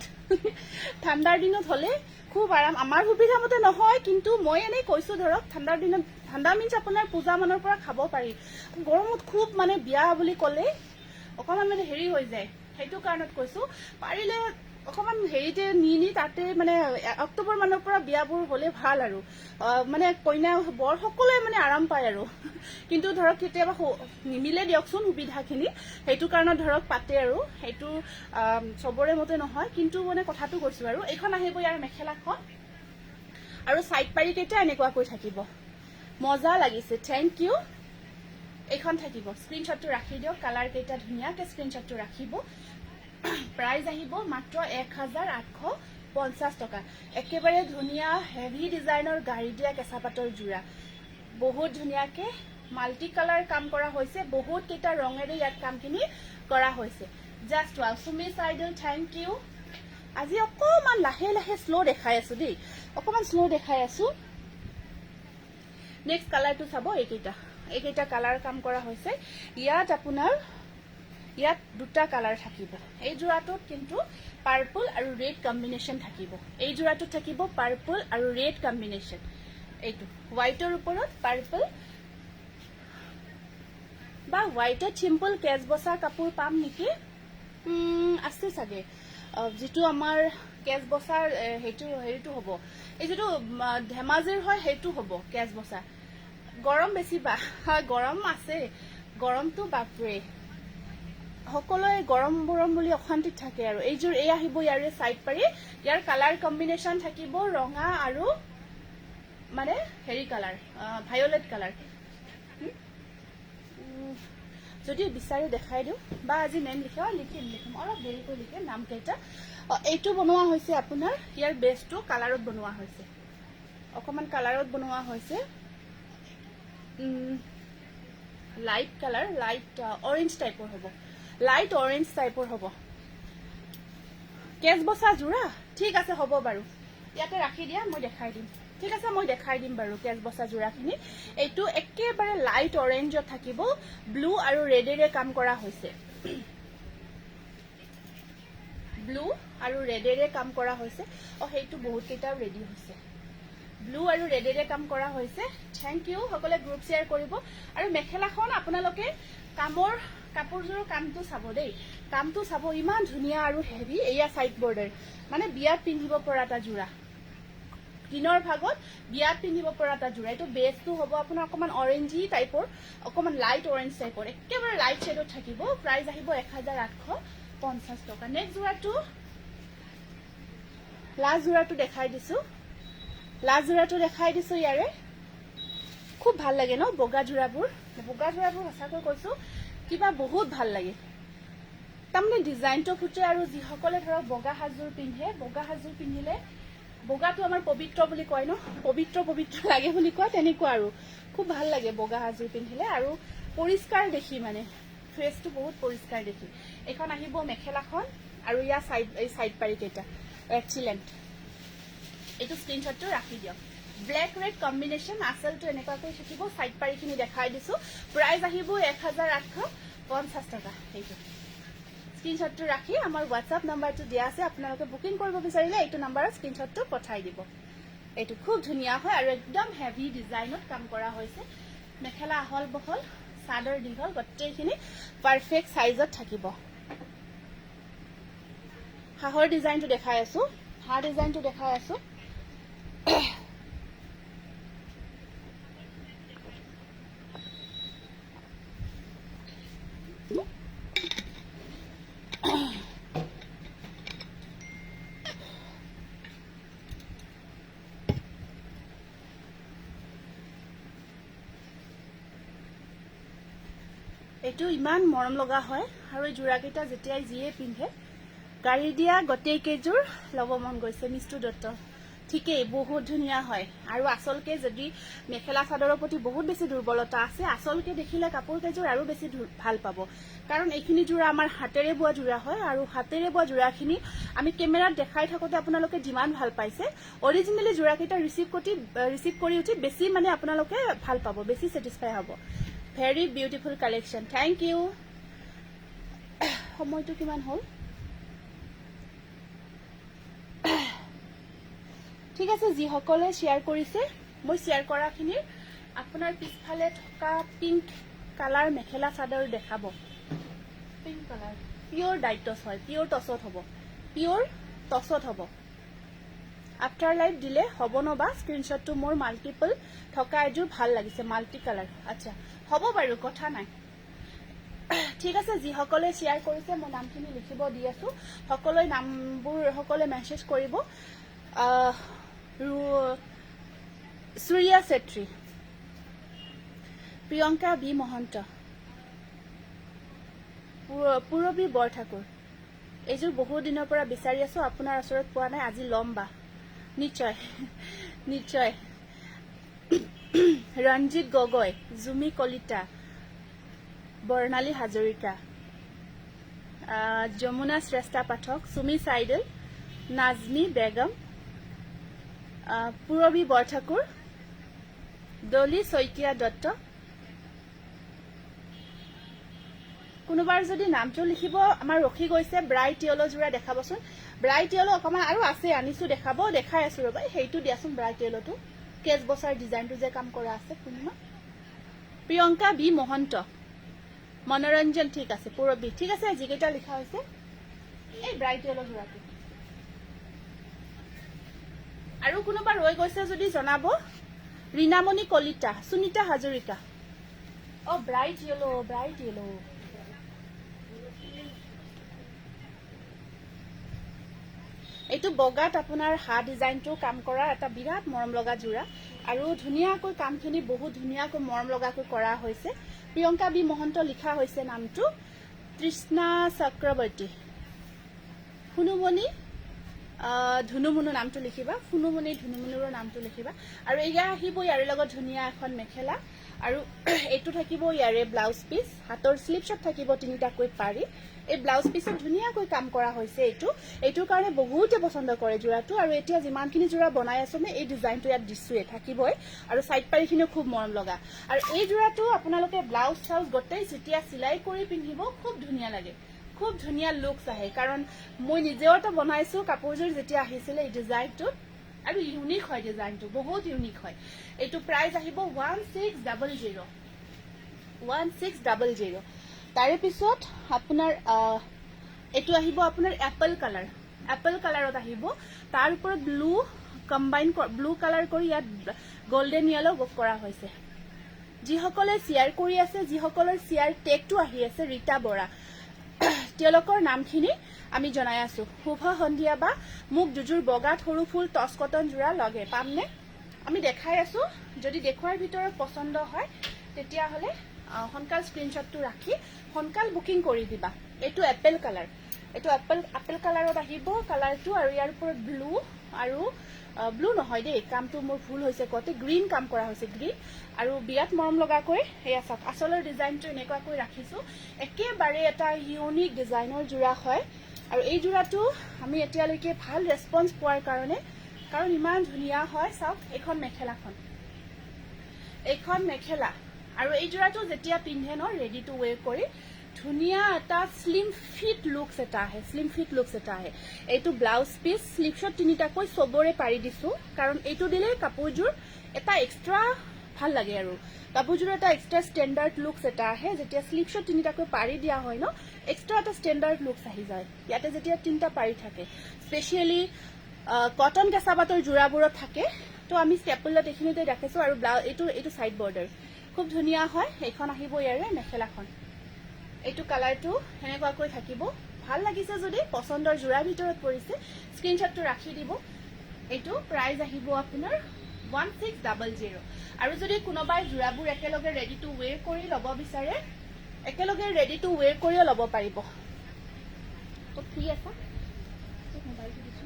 ঠাণ্ডাৰ দিনত হলে খুব আৰাম আমাৰ সুবিধা মতে নহয় কিন্তু মই এনেই কৈছো ধৰক ঠাণ্ডাৰ দিনত ঠাণ্ডা মিন্স আপোনাৰ পূজা মানৰ পৰা খাব পাৰি গৰমত খুব মানে বিয়া বুলি ক'লে অকমান মানে হেৰি হৈ যায় সেইটো কাৰণত কৈছো পাৰিলে অকমান হেৰিতে নি তাতে মানে অক্টোবৰ মানৰ পৰা বিয়াবোৰ হলে ভাল আৰু মানে কইনা বৰ সকলোৱে মানে আৰাম পায় আৰু কিন্তু ধৰক কেতিয়াবা নিমিলে দিয়কচোন সুবিধাখিনি সেইটো কাৰণত ধৰক পাতে আৰু সেইটো চবৰে মতে নহয় কিন্তু মানে কথাটো কৈছো আৰু এইখন আহিব ইয়াৰ মেখেলাখন আৰু সাইড পাৰি কেইটা এনেকুৱাকৈ থাকিব মজা লাগিছে থ্যাংক ইউ এইখন থাকিব স্ক্ৰিনশ্বটটো ৰাখি দিয়ক কালাৰ কেইটা ধুনীয়াকৈ স্ক্ৰিনশ্বটটো ৰাখিব প্ৰাইস আহিব মাত্ৰ 1850 টকা একেবাৰে ধুনীয়া হেভি ডিজাইনৰ গাড়ী দিয়া কেঁচা পাটৰ জোৰা বহুত ধুনীয়াকৈ মাল্টি কালাৰ কাম কৰা হৈছে বহুত কেইটা ৰঙেৰে ইয়াত কামখিনি কৰা হৈছে জাষ্ট ৱাও সুমি সাইডল থ্যাংক ইউ আজি অকমান লাহে স্লো দেখাই আছো দেই অকমান স্লো দেখাই আছো নেক্সট কালাৰটো চাব এইকেইটা কালাৰ কাম কৰা হৈছে ইয়াত আপোনাৰ ইয়াত দুটা কালাৰ থাকিব এই জোৰাটোত কিন্তু পাৰ্পল আৰু ৰেড কম্বিনেশন থাকিব এই জোৰাটোত থাকিব পাৰ্পল আৰু ৰেড কম্বিনেশন এইটো হোৱাইটৰ ওপৰত পাৰ্পল বা হোৱাইটত সিম্পল কেজ বসা কাপোৰ পাম নেকি আছে চাগে যেটো আমাৰ কেজ বসাৰ হেৰিটো হ'ব এই যেটো ধেমাজিৰ হয় হেইটো হ'ব কেজ বসা গৰম বেছি বা গৰম আছে গৰমটো বাপৰে সকলোৱে গৰম বুলি অশান্তিত থাকে আৰু এইযোৰ এই আহিব ইয়াৰে সাইড পাৰি ইয়াৰ কালাৰ কম্বিনেশন থাকিব ৰঙা আৰু মানে হেৰি কালাৰ ভায়োলেট কালাৰ যদি বিচাৰি দেখাই দিও বা আজি নেম লিখিম অলপ দেৰিকৈ লিখে নাম কেইটা এইটো বনোৱা হৈছে আপোনাৰ ইয়াৰ বেসটো কালাৰত বনোৱা হৈছে অকমান কালাৰত বনোৱা হৈছে লাইট কালাৰ লাইট অৰেঞ্জ টাইপৰ হ'ব লাইট অৰেঞ্জ টাইপৰ হ'ব কেজ বসা জোৰা ঠিক আছে হ'ব বাৰু ইয়াতে ৰাখি দিয়া মই দেখাই দিম ঠিক আছে মই দেখাই দিম বাৰু কেজ বসা জোৰাখিনি এইটো একেবাৰে লাইট অৰেঞ্জত থাকিব ব্লু আৰু ৰেডেৰে কাম কৰা হৈছে ব্লু আৰু ৰেডেৰে কাম কৰা হৈছে সেইটো বহুত কেইটা ৰেডি হৈছে ব্লু আৰু ৰেডেৰে কাম কৰা হৈছে থ্যাংক ইউ সকলে গ্ৰুপ শেয়াৰ কৰিব আৰু মেখেলাখন আপোনালোকে কাপোৰযোৰৰ কামটো চাব দেই কামটো চাব ইমান ধুনীয়া আৰু হেভি এয়া সাইড বৰ্ডাৰ মানে বিয়াত পিন্ধিব পৰা এটা জোৰা দিনৰ ভাগত বিয়াত পিন্ধিব পৰা এটা জোৰা এইটো বেজটো হ'ব আপোনাৰ অকমান অৰেঞ্জি টাইপৰ অকমান লাইট অৰেঞ্জ টাইপৰ একেবাৰে লাইট শেডত থাকিব প্ৰাইস আহিব 1850 টকা নেক্সট জোৰাটো লাষ্ট জোৰাটো দেখাই দিছো ইয়াৰে খুব ভাল লাগে ন বগা জোৰাবোৰ সঁচাকৈ কৈছো কিবা বহুত ভাল লাগে তামনে ডিজাইনটো ফুটে আৰু যিসকলে ধৰক বগা হাজুৰ পিন্ধিলে বগাটো আমাৰ পবিত্ৰ বুলি কয় ন পবিত্ৰ লাগে বুলি কয় তেনেকুৱা আৰু খুব ভাল লাগে বগা হাজুৰ পিন্ধিলে আৰু পৰিষ্কাৰ দেখি মানে ফেসটো বহুত পৰিষ্কাৰ দেখি এখন আহিব মেখেলাখন আৰু ইয়া সাইড পাৰি কেইটা এক্সিলেন্ট এইটো স্ক্ৰিনশ্বটটো ৰাখি দিয়ক ব্ল্যাক ৰেড কম্বিনেশন আসলটো এনেকুৱাকৈ থাকিব সাইড পাৰিখিনি দেখাই দিছো প্ৰাইস আহিব 1850 টকা এইটো স্ক্ৰিনশটটো ৰাখি আমাৰ হোয়াটসঅ্যাপ নাম্বাৰটো দিয়া আছে আপনাৰা বুকিং কৰব বিচাৰিলে এইটো নাম্বাৰত স্ক্ৰিনশটটো পঠাই দিব এইটো খুব ধুনিয়া হয় আৰু একদম হেভি ডিজাইনত কাম কৰা হৈছে মেখেলা আহল বহল সাদৰ দীঘল গটেইখিনি পাৰফেক্ট সাইজত থাকিব হাহৰ ডিজাইনটো দেখাই আছো এইটো ইমান মৰম লগা হয় আৰু এই জোৰাকেইটা যেতিয়াই জিয়ে পিন্ধে গাড়ী দিয়া গটেই কেজুৰ লব মন গৈছে মিষ্টু দত্ত ঠিকই বহুত ধুনিয়া হয় আৰু আসলকে যদি মেখেলা চাদৰৰ প্ৰতি বহুত বেছি দুৰ্বলতা আছে আসলকে দেখিলে কাপোৰ কেজুৰ আৰু বেছি ভাল পাব কাৰণ এইখিনি জোৰা আমাৰ হাতেৰে বোৱা জোৰা হয় আৰু হাতেৰে বোৱা জোৰাখিনি আমি কেমেৰাত দেখাই থাকোতে আপোনালোকে যিমান ভাল পাইছে অৰিজিনালি জোৰাকেইটা ৰিসিভ কৰি উঠি বেছি মানে আপোনালোকে ভাল পাব বেছি স্যাটিসফাই হ'ব very beautiful collection thank you সময়টো কিমান হল ঠিক আছে যি সকলে শেয়ার কৰিছে মই শেয়াৰ কৰাখিনিৰ আপোনাৰ পিছফালে থকা পিংক কালাৰ মেখেলা চাদৰ দেখাব পিংক কালাৰ পিওৰ ডাইটস হয় পিওৰ টছত হ'ব আফটাৰ লাইট দিলে হ'ব নবা স্ক্ৰিনশটটো মোৰ মাল্টিপল থকা এযোৰ ভাল লাগিছে মাল্টি কালাৰ আচ্ছা হ'ব বাৰু কথা নাই ঠিক আছে যি সকলে শেয়াৰ কৰিছে মই নামখিনি লিখিব দি আছো সকলোই নামবোৰ সকলে মেসেজ কৰিব সুৰিয়া সেত্ৰী প্ৰিয়ংকা বি মহন্ত পুৰবী বৰঠাকুৰ এইযোৰ বহু দিনৰ পৰা বিচাৰি আছো আপোনাৰ ওচৰত পোৱা নাই আজি লম্বা নিশ্চয় ৰঞ্জিত গগৈ জুমি কলিতা বৰ্ণালী হাজৰিকা যমুনা শ্ৰেষ্ঠা পাঠক সুমি সাইডল নাজমি বেগম পুৰবী বৰঠাকুৰ দলি শইকীয়া দত্ত কোনোবাৰ যদি নামটো লিখিব আমাৰ ৰখি গৈছে ব্ৰাইট ইয়েলো জোৰা দেখাবচোন ব্ৰাইট ইয়েলো অকমান আৰু আছে আনিছো দেখাই আছো ৰবা হেইটো দিয়াচোন ব্ৰাইট ইয়েলোটো কেজ বছৰ ডিজাইনটো যে কাম কৰা আছে কোনমা প্ৰিয়ংকা বি মহন্ত মনোৰঞ্জন ঠিক আছে পুৰবী ঠিক আছে যিকেইটা লিখা হৈছে এই ব্ৰাইট ইয়েলো জোৰাটো আৰু কোনোবা ৰৈ গৈছে যদি জনাব ৰীনামণি কলিতা সুনিতা হাজৰিকা ব্ৰাইট ইয়েলো এইটো বগাত আপোনাৰ হা ডিজাইনটো কাম কৰা এটা বিৰাট মৰম লগা জোৰা আৰু ধুনিয়াকৈ কামখিনি বহুত ধুনিয়াকৈ মৰম লগাকৈ কৰা হৈছে প্ৰিয়ংকা বি মহন্ত লিখা হৈছে নামটো তৃষ্ণা চক্ৰৱৰ্তী ফুনুমণি ধুনুমুনু নামটো লিখিবা ফুনুমণি ধুনুমুনুৰ নামটো লিখিবা আৰু এয়া আহিব ইয়াৰে লগত ধুনিয়া এখন মেখেলা আৰু এটো থাকিব ইয়াৰে ব্লাউজ পিস হাতৰ স্লিপছত থাকিব তিনিটাকৈ পাৰি এই ব্লাউজ পিছত ধুনিয়াকৈ কাম কৰা হৈছে এইটোৰ কাৰণে বহুতে পছন্দ কৰে জোৰাটো আৰু এতিয়া যিমানখিনি জোৰা বনাই আছো মই এই ডিজাইনটো ইয়াত দিছোৱে থাকিবই আৰু সাইড পাৰিখিনিও খুব মৰম লগা আৰু এই জোৰাটো আপোনালোকে ব্লাউজ চাউজ গটেই যেতিয়া সিলাই কৰি পিন্ধিব খুব ধুনিয়া লাগে খুব ধুনিয়া লুকস আহে কাৰণ মই নিজেও এটা বনাইছো কাপোৰজোৰ যেতিয়া আহিছিল এই ডিজাইনটো আৰু ইউনিক হয় ডিজাইনটো বহুত ইউনিক হয় এইটো প্ৰাইস আহিব 1600 তাৰে পিছত আপোনাৰ এইটো আহিব আপোনাৰ এপল কালাৰত আহিব তাৰ ওপৰত ব্লু কম্বাইন ব্লু কালাৰ কৰি ইয়াত গোল্ডেন ইয়েলো কৰা হৈছে যিসকলে শেয়াৰ কৰি আছে যিসকলৰ শেয়াৰ টেগটো আহি আছে ৰীতা বৰা তেওঁলোকৰ নামখিনি আমি জনাই আছো শুভ সন্ধিয়া বা মুখ দুজুৰ বগাত সৰু ফুল টচ কটন জোৰা লগে পামনে আমি দেখাই আছো যদি দেখুৱাৰ ভিতৰত পছন্দ হয় তেতিয়া হলে হনকাল স্ক্ৰিনশ্বটটো ৰাখি হনকাল বুকিং কৰি দিবা এটো এপল কালাৰ এটো এপল কালাৰত আহিব কালাৰটো আৰু ইয়াৰ ওপৰত ব্লু আৰু ব্লু নহয় দেই কামটো মোৰ ভুল হৈছে কতে গ্ৰীন কাম কৰা হৈছে গ্ৰীন আৰু বিয়াত মৰম লগা কৈ হেয়া চাক আসলৰ ডিজাইনটো এনেকুৱা কৈ ৰাখিছো একেবাৰে এটা ইউনিক ডিজাইনৰ জোৰা হয় আৰু এই জোৰাটো আমি এতিয়ালৈকে ভাল ৰেসপন্স পোৱাৰ কাৰণে কাৰণ ইমান ধুনিয়া হয় চাওক এখন মেখেলা আৰু এই জোৰাটো যেতিয়া পিন্ধে ন ৰেডি টু ওয়ে কৰি ধুনিয়া এটা স্লিম ফিট লুকস এটা আহে এইটো ব্লাউজ পিস স্লিভছত তিনিটাকৈ সবৰে পাৰি দিছো কাৰণ এইটো দিলে কাপোৰজোৰ এটা এক্সট্ৰা ভাল লাগে আৰু কাপোৰজোৰ এটা এক্সট্ৰা ষ্টেণ্ডাৰ্ড লুকস এটা আহে যেতিয়া স্লিভছত তিনিটাকৈ পাৰি দিয়া হয় ন এক্সট্ৰা এটা ষ্টেণ্ডাৰ্ড লুকস আহি যায় ইয়াতে যেতিয়া তিনিটা পাৰি থাকে স্পেশালি কটন কেঁচাপাতৰ জোৰাবোৰত থাকে তো আমি ষ্টেপলত এইখিনিতে ৰাখিছো আৰু এইটো সাইড বৰ্ডাৰ খুব ধুনিয়া হয় এইখন আহিব ইয়াৰে মেখেলাখন এইটো কালাৰটো হেনেকুৱাকৈ থাকিব ভাল লাগিছে যদি পছন্দৰ জোৰা ভিতৰত পৰিছে স্ক্ৰিনশ্বটটো ৰাখি দিব এইটো প্ৰাইস আহিব আপোনাৰ 1600 আৰু যদি কোনোবাই জোৰাবোৰ একেলগে ৰেডি টু ওয়েৰ কৰি ল'ব বিচাৰে একেলগে ৰেডি টু ওয়েৰ কৰিও ল'ব পাৰিব তো ঠিক আছে মোবাইলটো দিছো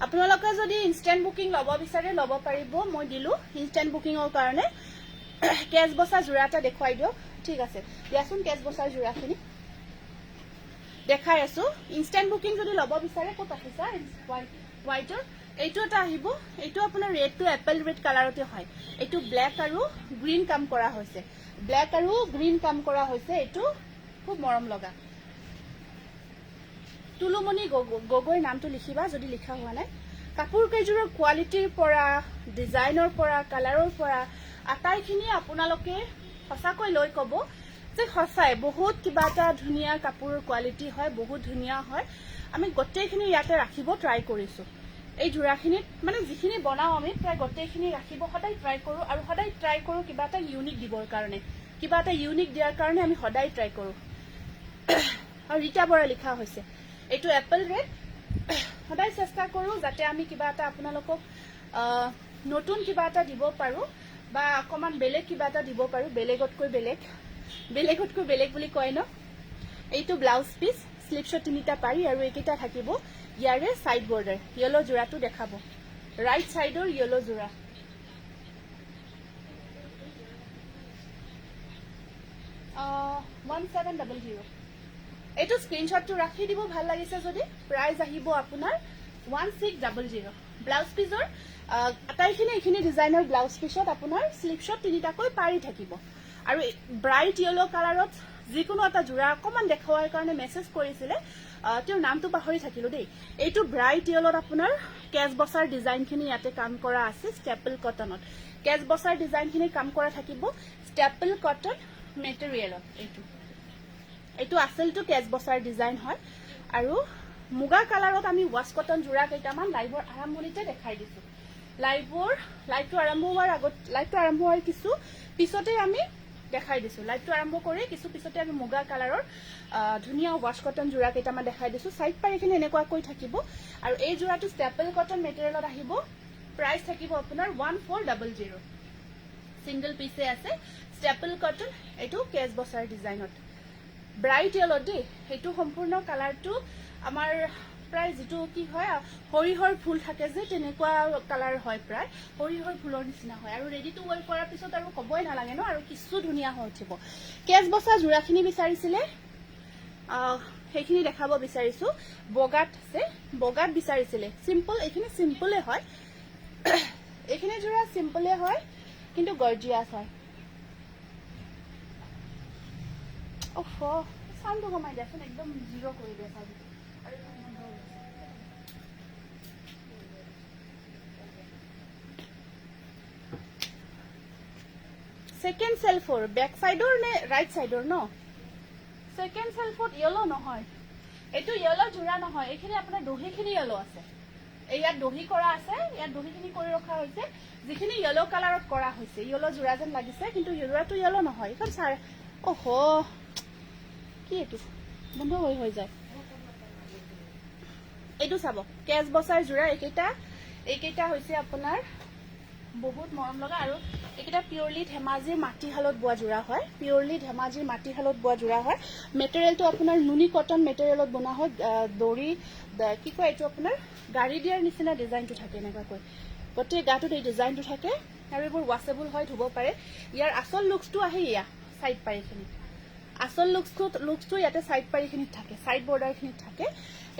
আপোনালোকে যদি ইনস্ট্যান্ট বুকিং ল'ব বিচাৰে ল'ব পাৰিব মই দিলো ইনস্ট্যান্ট বুকিংৰ কাৰণে কেশ বসা জোৰা এটা দেখুৱাই দিও ঠিক আছে দিয়াচোন কেশ বসাৰ জোৰাখিনি দেখাই আছো ইনস্ট্যান্ট বুকিং যদি ল'ব বিচাৰে কত আহিছা হোৱাইটৰ এইটো এটা আহিব এইটো আপোনাৰ ৰেড টু এপল ৰেড কালাৰতে হয় এইটো ব্ল্যাক আৰু গ্ৰীন কাম কৰা হৈছে এইটো খুব মৰম লগা তুলুমণি গগৈ নামটো লিখিবা যদি লিখা হোৱা নাই কাপোৰ কেইজোৰৰ কোৱালিটিৰ পৰা ডিজাইনৰ পৰা কালাৰৰ পৰা আটাইখিনি আপোনালোকে সঁচাকৈ লৈ কব যে সঁচাই বহুত কিবা এটা ধুনিয়া কাপোৰৰ কোৱালিটি হয় বহুত ধুনিয়া হয় আমি গোটেইখিনি ইয়াতে ৰাখিব ট্ৰাই কৰিছো এই জোৰাখিনিত মানে যিখিনি বনাও আমি প্ৰায় গোটেইখিনি ৰাখিব সদায় ট্ৰাই কৰো আৰু সদায় ট্ৰাই কৰো কিবা এটা ইউনিক দিবৰ কাৰণে কিবা এটা ইউনিক দিয়াৰ কাৰণে আমি সদায় ট্ৰাই কৰো আৰু ৰীতা বৰা লিখা হৈছে এইটো এপল ৰেড সদায় চেষ্টা কৰো যাতে আমি কিবা এটা আপোনালোকক নতুন কিবা এটা দিব পাৰো বা অকমান বেলেগ কিবা এটা দিব পাৰো বেলেগতকৈ বেলেগ বুলি কয় ন এইটো ব্লাউজ পিস স্লিভছত তিনিটা পাৰি আৰু এইকেইটা থাকিব ইয়াৰে সাইড বৰ্ডাৰ ইয়েলো জোৰাটো দেখাব ৰাইট সাইডৰ ইয়েলো জোৰা আ 1700 এইটো স্ক্ৰিনশ্বটটো ৰাখি দিব ভাল লাগিছে যদি প্ৰাইস আহিব আপোনাৰ 1600 ব্লাউজ পিসৰ আটাইখিনি এইখিনি ডিজাইনৰ ব্লাউজ পিছত আপোনাৰ স্লিভছত তিনিটাকৈ পাৰি থাকিব আৰু ব্ৰাইট ইয়েলো কালাৰত যিকোনো এটা জোৰা অকমান দেখাৱাৰ কাৰণে মেছেজ কৰিছিলে তেওঁৰ নামটো পাহৰি থাকিলো দেই এইটো ব্ৰাইট ইয়েলোত আপোনাৰ কেশ বসাৰ ডিজাইনখিনি ইয়াতে কাম কৰা আছে ষ্টেপল কটনত কেশ বসাৰ ডিজাইনখিনি কাম কৰা থাকিব ষ্টেপল কটন মেটেৰিয়েলত এইটো আচলটো কেশ বসাৰ ডিজাইন হয় আৰু মুগা কালাৰত আমি ওয়াশ কটন জোৰা কেইটামান লাইভৰ আৰম্ভণিতে দেখাই দিছো লাইভটো আৰম্ভ হোৱাৰ কিছু পিছতে আমি দেখাই দিছো লাইভটো আৰম্ভ কৰি কিছু পিছতে আমি মুগা কালাৰৰ ধুনিয়া ওয়াশ কটন জোৰা কেইটামান দেখাই দিছো সাইড পাৰিখিনি এনেকুৱাকৈ থাকিব আৰু এই জোৰাটো ষ্টেপল কটন মেটেৰিয়েলত আহিব প্ৰাইস থাকিব আপোনাৰ 1400 সিঙ্গল পিসে আছে ষ্টেপল কটন এইটো কেশ বসাৰ ডিজাইনত ব্ৰাইট ইয়েলো দে এইটো সম্পূৰ্ণ কালাৰটো আমাৰ প্ৰায় যেটো কি হয় হৰিহৰ ফুল থাকে যে তেনেকুৱা কালাৰ হয় প্ৰায় হৰিহৰ ফুলৰ নিচিনা হয় আৰু ৰেডি টু ওয়াৰ কৰাৰ পিছত আৰু কবই নালাগে ন আৰু কিছু ধুনিয়া হৈ উঠিব কেশ বসা জোৰাখিনি বিচাৰিছিলে সেইখিনি দেখাব বিচাৰিছো বগাত বিচাৰিছিলে সিম্পল এইখিনি সিম্পলে হয় এইখিনি জোৰা সিম্পলে হয় কিন্তু গৰ্জিয়াস হয় অফ চাউণ্ডটো কমাই দিয়াচোন একদম জিৰ' কৰি দিয়া চাউণ্ডটো আৰু সেকেন্ড সেলফৰ বেক সাইডৰ নে ৰাইট সাইডৰ ন সেকেন্ড সেলফত ইয়েলো নহয় এইটো ইয়েলো জোৰা নহয় এইখিনি আপোনাৰ দহিখিনি ইয়েলো আছে ইয়াত দহি কৰা আছে ইয়াত দহিখিনি কৰি ৰখা হৈছে যিখিনি ইয়েলো কালাৰত কৰা হৈছে ইয়েলো জোৰা যেন লাগিছে কিন্তু জোৰাটো ইয়েলো নহয় এখন চাৰ অহ কি এইটো বন্ধ হৈ যায় এইটো চাব কেজ বছাৰ জোৰা এইকেইটা হৈছে আপোনাৰ বহুত মৰম লগা আৰু এইকেইটা পিওৰলি ধেমাজিৰ মাটিশালত বোৱা জোৰা হয় পিওৰলি ধেমাজিৰ মাটিশালত বোৱা জোৰা হয় মেটেৰিয়েলটো আপোনাৰ নুনি কটন মেটেৰিয়েলত বনোৱা হয় দৰি কি কয় এইটো আপোনাৰ গাড়ী দিয়াৰ নিচিনা ডিজাইনটো থাকে এনেকুৱাকৈ গোটেই গাটোত এই ডিজাইনটো থাকে আৰু এইবোৰ ৱাশেবল হয় ধুব পাৰে ইয়াৰ আচল লুকছটো আহে ইয়া সাইড পাৰিখিনি আচল লুকছটো ইয়াতে সাইড পাৰিখিনিত থাকে সাইড বৰ্ডাৰখিনিত থাকে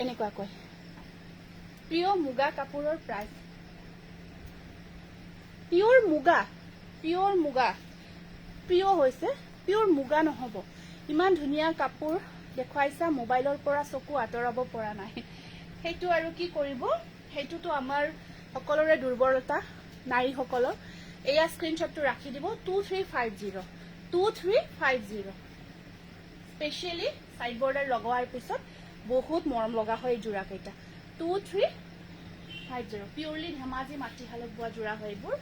এনেকুৱাকৈ প্ৰিয় মুগা কাপোৰৰ প্ৰাইচ পিওৰ মুগা প্ৰিয় হৈছে পিওৰ মুগা নহব ইমান ধুনীয়া কাপোৰ দেখুৱাইছা মোবাইলৰ পৰা চকু আঁতৰাব পৰা নাই সেইটো আৰু কি কৰিব সেইটোতো আমাৰ সকলোৰে দুৰ্বলতা নাৰীসকলৰ এয়া স্ক্ৰিনশ্বটটো ৰাখি দিব 2350 স্পেশালি সাইড বৰ্ডাৰ লগোৱাৰ পিছত বহুত মৰম লগা হয় এই জোৰা কেইটা 2350 পিওৰলি ধেমাজি মাটিশালত বোৱা জোৰা হয় এইবোৰ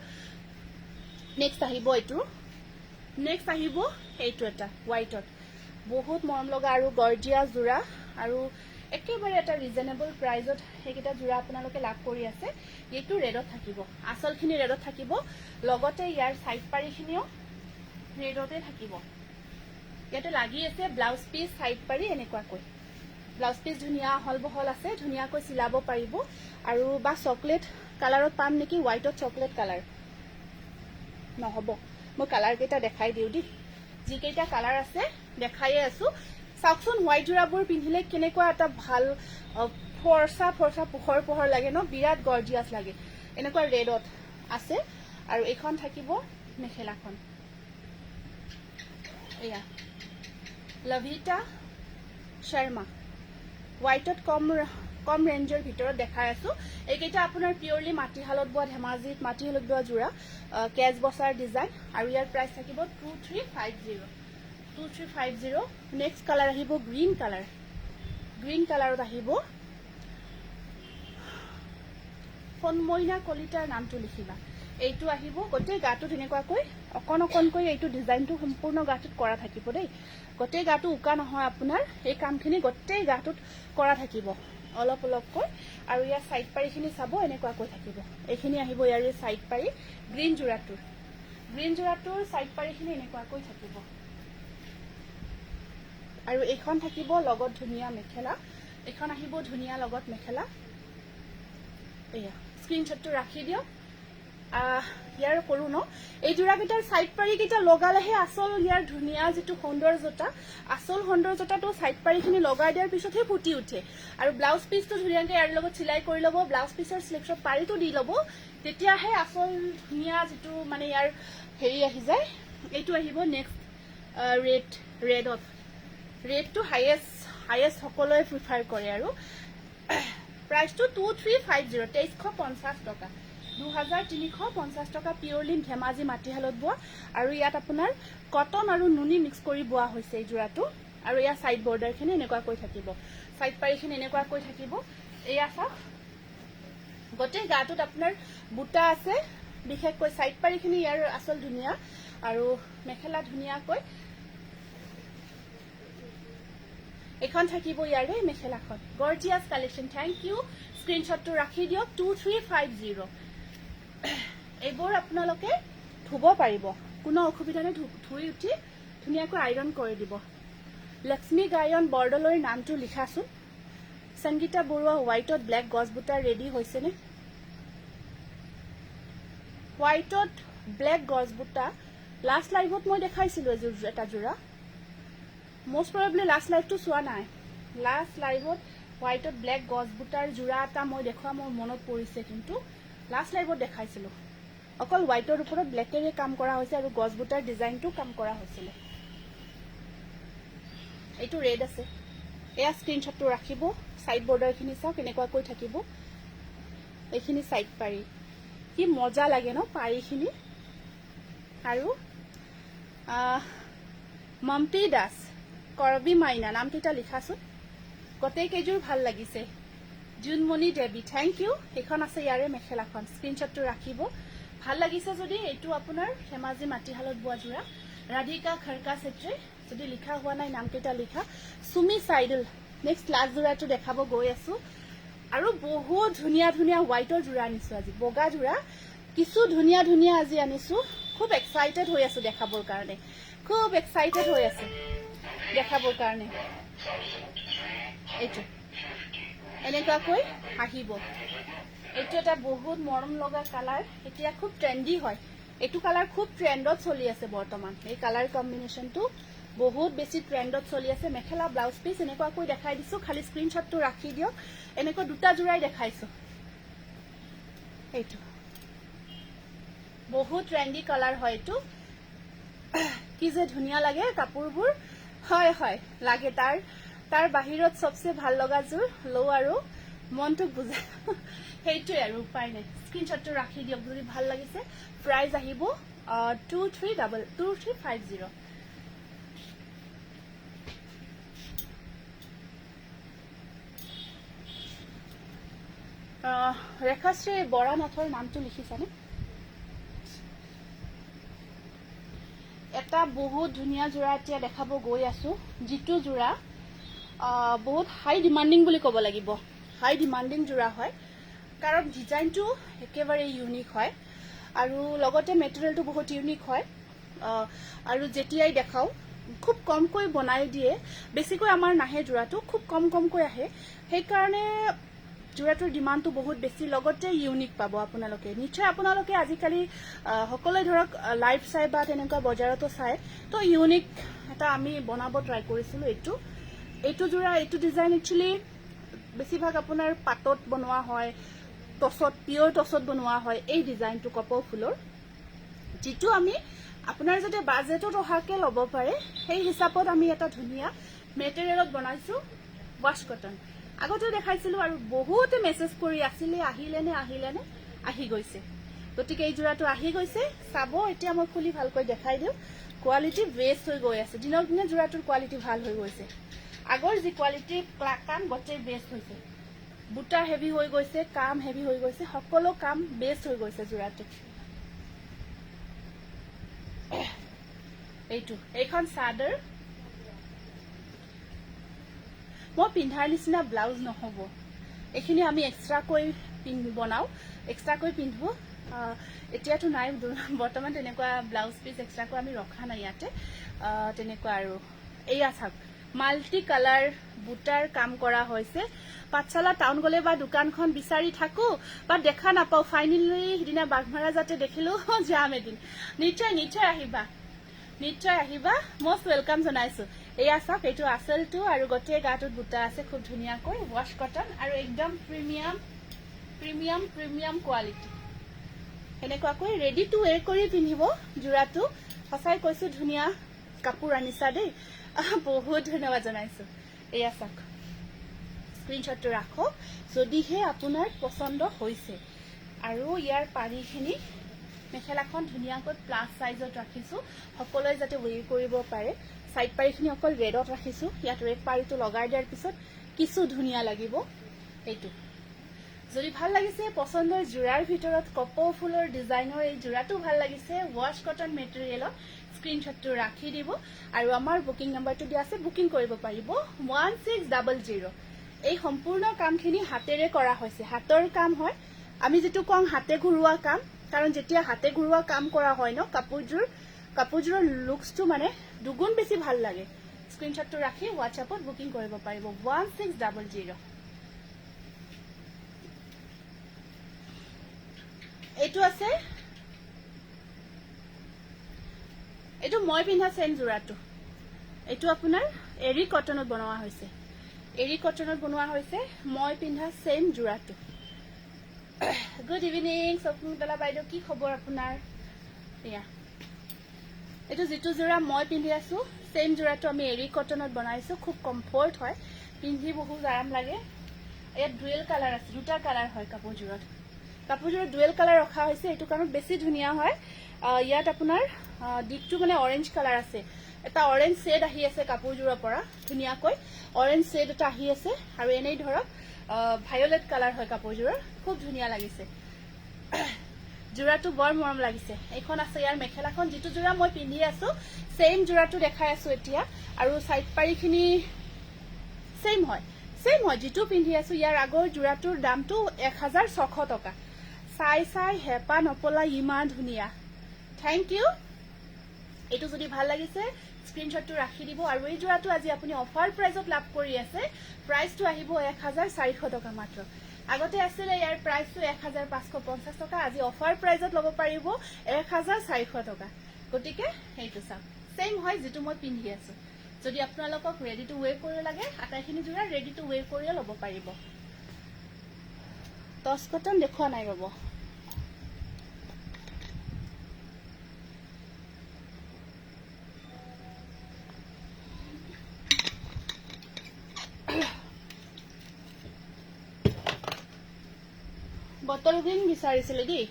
নেক্সট আহিব এইটো এটা হোৱাইটত বহুত মৰম লগা আৰু গৰ্জিয়াছ জোৰা আৰু একেবাৰে এটা ৰিজনেবল প্ৰাইজত এইকেইটা জোৰা আপোনালোকে লাভ কৰি আছে এইটো ৰেডত থাকিব আচলখিনি ৰেডত থাকিব লগতে ইয়াৰ সাইড পাৰিখিনিও ৰেডতে থাকিব ইয়াতে লাগি আছে ব্লাউজ পিস সাইড পাৰি এনেকুৱাকৈ ব্লাউজ পিস ধুনীয়া হল বহল আছে ধুনীয়াকৈ চিলাব পাৰিব আৰু বা চকলেট কালাৰত পাম নেকি হোৱাইটত চকলেট কালাৰ নহব মই কালাৰ কেইটা দেখাই দিও দি যিকেইটা কালাৰ আছে দেখাইয়ে আছো চাওকচোন হোৱাইট জোৰাবোৰ পিন্ধিলে কেনেকুৱা এটা ভাল ফৰসা পোহৰ লাগে ন বিৰাট গৰ্জিয়াছ লাগে এনেকুৱা ৰেডত আছে আৰু এইখন থাকিব মেখেলাখন এয়া লভিতা শৰ্মা হোৱাইটত কম ৰেঞ্জৰ ভিতৰত দেখাই আছো এইকেইটা আপোনাৰ পিওৰলি মাটিশালত বোৱা ধেমাজিত মাটিশালত বোৱা জোৰা কেজ বছাৰ ডিজাইন আৰু ইয়াৰ প্ৰাইচ থাকিব 2350 নেক্সট কালাৰ আহিব গ্ৰীণ কালাৰত আহিব ফনমইনা কলিতাৰ নামটো লিখিবা এইটো আহিব গোটেই গাটো এনেকুৱাকৈ অকনকৈ এইটো ডিজাইনটো সম্পূৰ্ণ গাটোত কৰা থাকিব দেই গোটেই গাটো উকা নহয় আপোনাৰ এই কামখিনি গোটেই গাটোত কৰা থাকিব অলপকৈ আৰু ইয়াৰ সাইড পাৰিখিনি চাব এনেকুৱাকৈ থাকিব এইখিনি আহিব ইয়াৰ সাইড পাৰি গ্ৰীণ জোৰাটোৰ সাইড পাৰিখিনি এনেকুৱাকৈ থাকিব আৰু এইখন থাকিব লগত ধুনীয়া মেখেলা এইখন আহিব ধুনীয়া লগত মেখেলা এয়া স্ক্ৰিনশ্বটটো ৰাখি দিয়ক ইয়াৰ কৰো ন এই জোৰাকেইটাৰ সাইড পাৰি কেইটা লগালেহে আসল ইয়াৰ ধুনীয়া যেটো সৌন্দৰ্যতাটো সাইড পাৰিখিনি লগাই দিয়াৰ পিছতহে ফুটি উঠে আৰু ব্লাউজ পিসটো ধুনীয়াকৈ ইয়াৰ লগত চিলাই কৰি ল'ব ব্লাউজ পিসৰ স্লিপছত পাৰিটো দি ল'ব তেতিয়াহে আসল ধুনীয়া যেটো মানে ইয়াৰ হেৰি আহি যায় এইটো আহিব নেক্সট ৰেডটো হাইয়েষ্ট সকলোৱে প্ৰিফাৰ কৰে আৰু প্ৰাইচটো 2350 2350 টকা 2350 টকা পিওৰলি ধেমাজি মাটিশালত বোৱা আৰু ইয়াত আপোনাৰ কটন আৰু নুনি মিক্স কৰি বোৱা হৈছে এই জোৰাটো আৰু ইয়াৰ সাইড বৰ্ডাৰখিনি এনেকুৱাকৈ থাকিব সাইড পাৰিখিনি এনেকুৱাকৈ থাকিব এয়া চাওক গোটেই গাটোত আপোনাৰ বুটা আছে বিশেষকৈ সাইড পাৰিখিনি ইয়াৰ আসল ধুনীয়া আৰু মেখেলা ধুনীয়াকৈ এখন থাকিব ইয়াৰে মেখেলাখন গৰ্জিয়াছ কালেকশন থ্যাংক ইউ স্ক্ৰিনশ্বটটো ৰাখি দিয়ক 2350 এইবোৰ আপোনালোকে ধুব পাৰিব কোনো অসুবিধা নাই ধুই উঠি ধুনীয়াকৈ আইৰন কৰি দিব লক্ষ্মী গায়ন বৰদলৈৰ নামটো লিখাছোন সংগীতা বৰুৱা হোৱাইটত ব্লেক গছবুটা ৰেডি হৈছে নে হোৱাইটত ব্লেক গছবুটা লাষ্ট লাইভত মই দেখাইছিলো এটা জোৰা most probably last live to চোৱা নাই last live ত হোৱাইটত ব্লেক গছবুটাৰ জোৰা এটা মই দেখুৱা মোৰ মনত পৰিছে কিন্তু last live ত দেখাইছিলো অকল হোৱাইটৰ ওপৰত ব্লেকেৰে কাম কৰা হৈছে আৰু গছবুটাৰ ডিজাইনটো কাম কৰা হৈছিল এইটো ৰেড আছে এয়া স্ক্ৰীনশ্বটটো ৰাখিব সাইড বৰ্ডাৰখিনি চাওক কেনেকুৱাকৈ থাকিব এইখিনি সাইড পাৰি কি মজা লাগে ন পাৰিখিনি আৰু মাম্পি দাস কৰবি মাইনা নামকেইটা লিখাচোন গোটেই কেইযোৰ ভাল লাগিছে জুনমণি দেৱী থেংক ইউ এইখন আছে ইয়াৰে মেখেলাখন স্ক্ৰীনশ্বটটো ৰাখিব ভাল লাগিছে যদি এইটো আপোনাৰ হেমাজি মাটিহালত বোৱা যোৰা ৰাধিকা খৰকা চেত্ৰী যদি লিখা হোৱা নাই নামকেইটা লিখা সুমি সাইডল নেক্সট লাষ্ট যোৰাটো দেখাব গৈ আছো আৰু বহুত ধুনীয়া ধুনীয়া হোৱাইটৰ যোৰা আনিছো আজি বগা যোৰা কিছু ধুনীয়া ধুনীয়া আজি আনিছো খুব এক্সাইটেড হৈ আছো দেখাবৰ কাৰণে খুব এক্সাইটেড হৈ আছে দেখাবৰ কাৰণে এইটো এনেকুৱাকৈ আহিব এইটো এটা বহুত মৰম লগা কালাৰ এতিয়া খুব ট্ৰেন্ডি হয় এইটো কালাৰ খুব ট্ৰেন্ডত চলি আছে বৰ্তমান এই কালাৰ কম্বিনেশ্যনটো বহুত বেছি ট্ৰেন্ডত চলি আছে মেখেলা ব্লাউজ পিস এনেকুৱাকৈ দেখাই দিছো খালি স্ক্ৰীনশ্বটটো ৰাখি দিয়ক এনেকুৱা দুটা জোৰাই দেখাইছো এইটো বহুত ট্ৰেন্ডি কালাৰ হয় এইটো কি যে ধুনীয়া লাগে কাপোৰবোৰ হয় হয় লাগে তাৰ বাহিৰত সবচে ভাল লগা জোৰ লো আৰু মনটো বুজা সেইটোৱে আৰু উপায় নাই স্ক্ৰীনশ্বটটো ৰাখি দিয়ক যদি ভাল লাগিছে প্ৰাইস আহিব 2350 ৰেখাশ্ৰী বৰা নাথৰ নামটো লিখিছানে এটা বহুত ধুনীয়া যোৰা এতিয়া দেখাব গৈ আছো জিতু যোৰা বহুত হাই ডিমান্ডিং বুলি ক'ব লাগিব হাই ডিমান্ডিং যোৰা হয় কাৰণ ডিজাইনটো একেবাৰে ইউনিক হয় আৰু লগতে মেটেৰিয়েলটো বহুত ইউনিক হয় আৰু যেতিয়াই দেখাও খুব কমকৈ বনাই দিয়ে বেছিকৈ আমাৰ নাহে যোৰাটো খুব কমকৈ আহে সেইকাৰণে যোৰাটোৰ ডিমান্ডটো বহুত বেছি লগতে ইউনিক পাব আপোনালোকে নিশ্চয় আপোনালোকে আজিকালি সকলোৱে ধৰক লাইভ চাই বা তেনেকুৱা বজাৰতো চাই তো ইউনিক এটা আমি বনাব ট্ৰাই কৰিছিলো এইটো যোৰা এইটো ডিজাইন একচুয়ালি বেছিভাগ আপোনাৰ পাটত বনোৱা হয় টছত পিয়ৰ টছত বনোৱা হয় এই ডিজাইনটো কপৌ ফুলৰ যেটো আমি আপোনাৰ যদি বাজেটত অহাকে ল'ব পাৰে সেই হিচাপত আমি এটা ধুনীয়া মেটেৰিয়েলত বনাইছো ওয়াশ কটন আগতে দেখাইছিলো আৰু বহুত মেসেজ কৰি আছিলে আহিলেনে আহি গৈছে গতিকে এই যোৰাটো আহি গৈছে চাব এতিয়া মই খুলি ভালকৈ দেখাই দিও কোৱালিটি বেষ্ট হৈ গৈ আছে দিনক দিনে যোৰাটোৰ কোৱালিটি ভাল হৈ গৈছে আগৰ যি কোৱালিটি কাম গোটেই বেষ্ট হৈছে বুটা হেভি হৈ গৈছে কাম হেভি হৈ গৈছে সকলো কাম বেষ্ট হৈ গৈছে যোৰাটো এইখন চাদৰ মই পিন্ধাৰ নিচিনা ব্লাউজ নহব এখিনি আমি এক্সট্ৰাকৈ বনাও এক্সট্ৰাকৈ পিন্ধো এতিয়াটো নাই বৰ্তমান তেনেকুৱা ব্লাউজ পিস এক্সট্ৰাকৈ আমি ৰখা নাই ইয়াতে তেনেকুৱা আৰু এইয়া চাওক মাল্টি কালাৰ বুটাৰ কাম কৰা হৈছে পাঠশালা টাউন গলে বা দোকানখন বিচাৰি থাকো বা দেখা নাপাও ফাইনালি হিদিনা বাগমাৰা যাতে দেখিলো যাম এদিন নিশ্চয় আহিবা মোস্ট ওয়েলকাম জনাইছো এয়া চাওক এইটো আসলটো আৰু গোটেই গাটোত বুটা আছে খুব ধুনীয়াকৈ ওয়াশ কটন আৰু একদম প্ৰিমিয়াম কোৱালিটি এনেকুৱাকৈ ৰেডি টু ওয়েৰ কৰি পিন্ধিব যোৰাটো সঁচাই কৈছো ধুনীয়া কাপোৰ আনিছা দেই বহুত ধন্যবাদ জনাইছো এয়া চাওক স্ক্ৰীনশ্বটটো ৰাখক যদিহে আপোনাৰ পছন্দ হৈছে আৰু ইয়াৰ পাৰিখিনি মেখেলাখন ধুনীয়াকৈ প্লাস সাইজত ৰাখিছো সকলোৱে যাতে ওয়েৰ কৰিব পাৰে সাইড পাৰিখিনি অকল ৰেডত ৰাখিছো ইয়াত ৰেড পাৰিটো লগাই দিয়াৰ পিছত কিছু ধুনীয়া লাগিব এইটো যদি ভাল লাগিছে পছন্দৰ যোৰাৰ ভিতৰত কপৌ ফুলৰ ডিজাইনৰ এই যোৰাটো ভাল লাগিছে ওয়াশ কটন মেটেৰিয়েলত স্ক্ৰীনশ্বটটো ৰাখি দিব আৰু আমাৰ বুকিং নাম্বাৰটো দিয়া আছে বুকিং কৰিব পাৰিব 1600 এই সম্পূৰ্ণ কামখিনি হাতেৰে কৰা হৈছে হাতৰ কাম হয় আমি যেটো কং হাতে ঘৰুৱা কাম কাৰণ যেতিয়া হাতে ঘৰুৱা কাম কৰা হয় ন কাপোৰজোৰৰ লুকসটো মানে দুগুণ বেছি ভাল লাগে স্ক্ৰীনশ্বটটো ৰাখি WhatsAppত বুকিং কৰিব পাৰিব 1600 এইটো আছে এইটো মই পিন্ধা সেম যোৰাটো এইটো আপোনাৰ এৰি কটনত বনোৱা হৈছে মই পিন্ধা সেম যোৰাটো গুড ইভিনিং সপনুতলা বাইদেউ কি খবৰ আপোনাৰ এয়া এইটো যেটো যোৰা মই পিন্ধি আছো সেম জোড়াটো আমি এৰি কটনত বনাইছো খুব কমফৰ্ট হয় পিন্ধি বহুত আৰাম লাগে ইয়াত ডুৱেল কালাৰ আছে দুটা কালাৰ হয় কাপোৰজোৰত ডুৱেল কালাৰ ৰখা হৈছে এইটো কাৰণত বেছি ধুনীয়া হয় ইয়াত আপোনাৰ দিকটো মানে অৰেঞ্জ কালাৰ আছে এটা অৰেঞ্জ শেড আহি আছে কাপোৰজোৰৰ পৰা ধুনীয়াকৈ অৰেঞ্জ শেড এটা আহি আছে আৰু এনেই ধৰক ভায়োলেট কালাৰ হয় কাপোৰজোৰৰ খুব ধুনীয়া লাগিছে জোড়াটো বৰ মৰম লাগিছে এইখন আছে ইয়াৰ মেখেলাখন যেটো জোড়া মই পিন্ধি আছো সেম জোড়াটো দেখাই আছো এতিয়া আৰু সাইড পাৰিখিনি সেম হয় যেটো পিন্ধি আছো ইয়াৰ আগৰ জোড়াটোৰ দামটো 1600 টকা চাই হেপা নপলা ইমান ধুনীয়া থ্যাংক ইউ এটো যদি ভাল লাগিছে স্ক্ৰিনশ্বটটো ৰাখি দিব আৰু এই জোড়াটো আজি আপুনি অফাৰ প্ৰাইজত লাভ কৰি আছে প্ৰাইসটো আহিব 1400 টকা মাত্ৰ আগতে আছিল ইয়াৰ প্ৰাইসটো 1550 টকা আজি অফাৰ প্ৰাইজত লব পাৰিব 1400 টকা গটিকে হেইটো চাওক সেম হয় যেটো মই পিন্ধি আছো যদি আপোনালোকক ৰেডি টু ওয়্যাৰ কৰি লাগে আটাইখিনি জোড়া ৰেডি টু ওয়্যাৰ কৰি লব পাৰিব টস কটন দেখুৱা নাই ৰব বটল গ্ৰীণ বিচাৰিছিলে দেই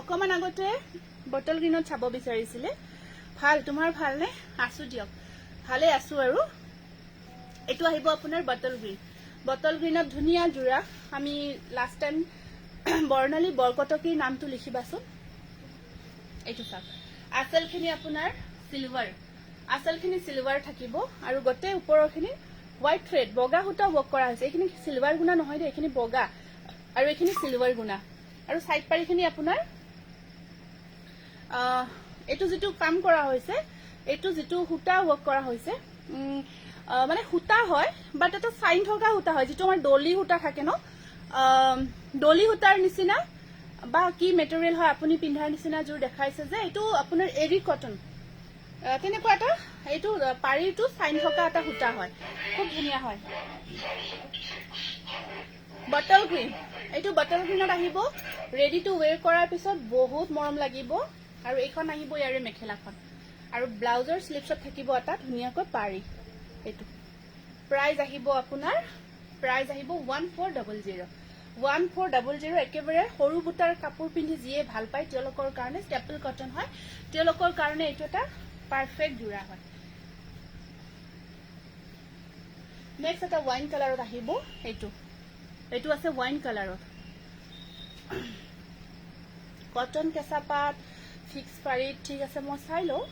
অকমান আগতে বটল গ্ৰীণত চাব বিচাৰিছিলে ভাল তোমাৰ ভাল নে আছো দিয়ক ভালে আছো আৰু এটো আহিব আপোনাৰ বটল গ্ৰীণত ধুনীয়া জোড়া আমি লাষ্ট টাইম বৰ্ণালী বৰকটকীৰ নামটো লিখিবাছো এটো চাওক আচলখিনি আপোনাৰ সিলভাৰ থাকিব আৰু গটে ওপৰৰখিনি হোৱাইট থ্ৰেড বগা হুটা ওৱৰ্ক কৰা হৈছে এইখিনি সিলভাৰ গুণা নহয় দে এইখিনি বগা আৰু এইখিনি সিলভাৰ গুণা আৰু সাইড পাৰিখিনি আপোনাৰ এটো যেটো কাম কৰা হৈছে এটো যেটো হুটা ওৱৰ্ক কৰা হৈছে মানে হুটা হয় বাট এটা সাইন থকা হুটা হয় যেটো আমাৰ ডলি হুটা থাকে ন ডলি হুটাৰ নিচিনা বা কি মেটেৰিয়েল হয় আপুনি পিন্ধাৰ নিচিনা জোৰ দেখাইছে যে এটো আপোনাৰ এৰি কটন তেনেকুৱা এটা এটো পাৰিটো সাইন থকা এটা হুটা হয় খুব ধুনীয়া হয় বটল গ্ৰীণ এটো বটল গ্ৰীণত আহিব ৰেডি টু ওয়্যাৰ কৰাৰ পিছত বহুত মৰম লাগিব আৰু এইখন আহিব ইয়াৰে মেখেলাখন আৰু ব্লাউজৰ স্লিপছত থাকিব এটা ধুনীয়াকৈ পাৰি এটো প্ৰাইস আহিব আপোনাৰ 1400 একেবাৰে সৰু বুটাৰ কাপোৰ পিন্ধি যিয়ে ভাল পায় তেওঁলোকৰ কাৰণে ষ্টেপল কটন হয় তেওঁলোকৰ কাৰণে এটো এটা পাৰফেক্ট জোড়া হয় নেক্সট এটা ওয়াইন কালাৰত আহিব এটো আছে ওয়াইন কালাৰত কটন কেঁচা পাত ফিক্স পাৰি ঠিক আছে মই চাই লও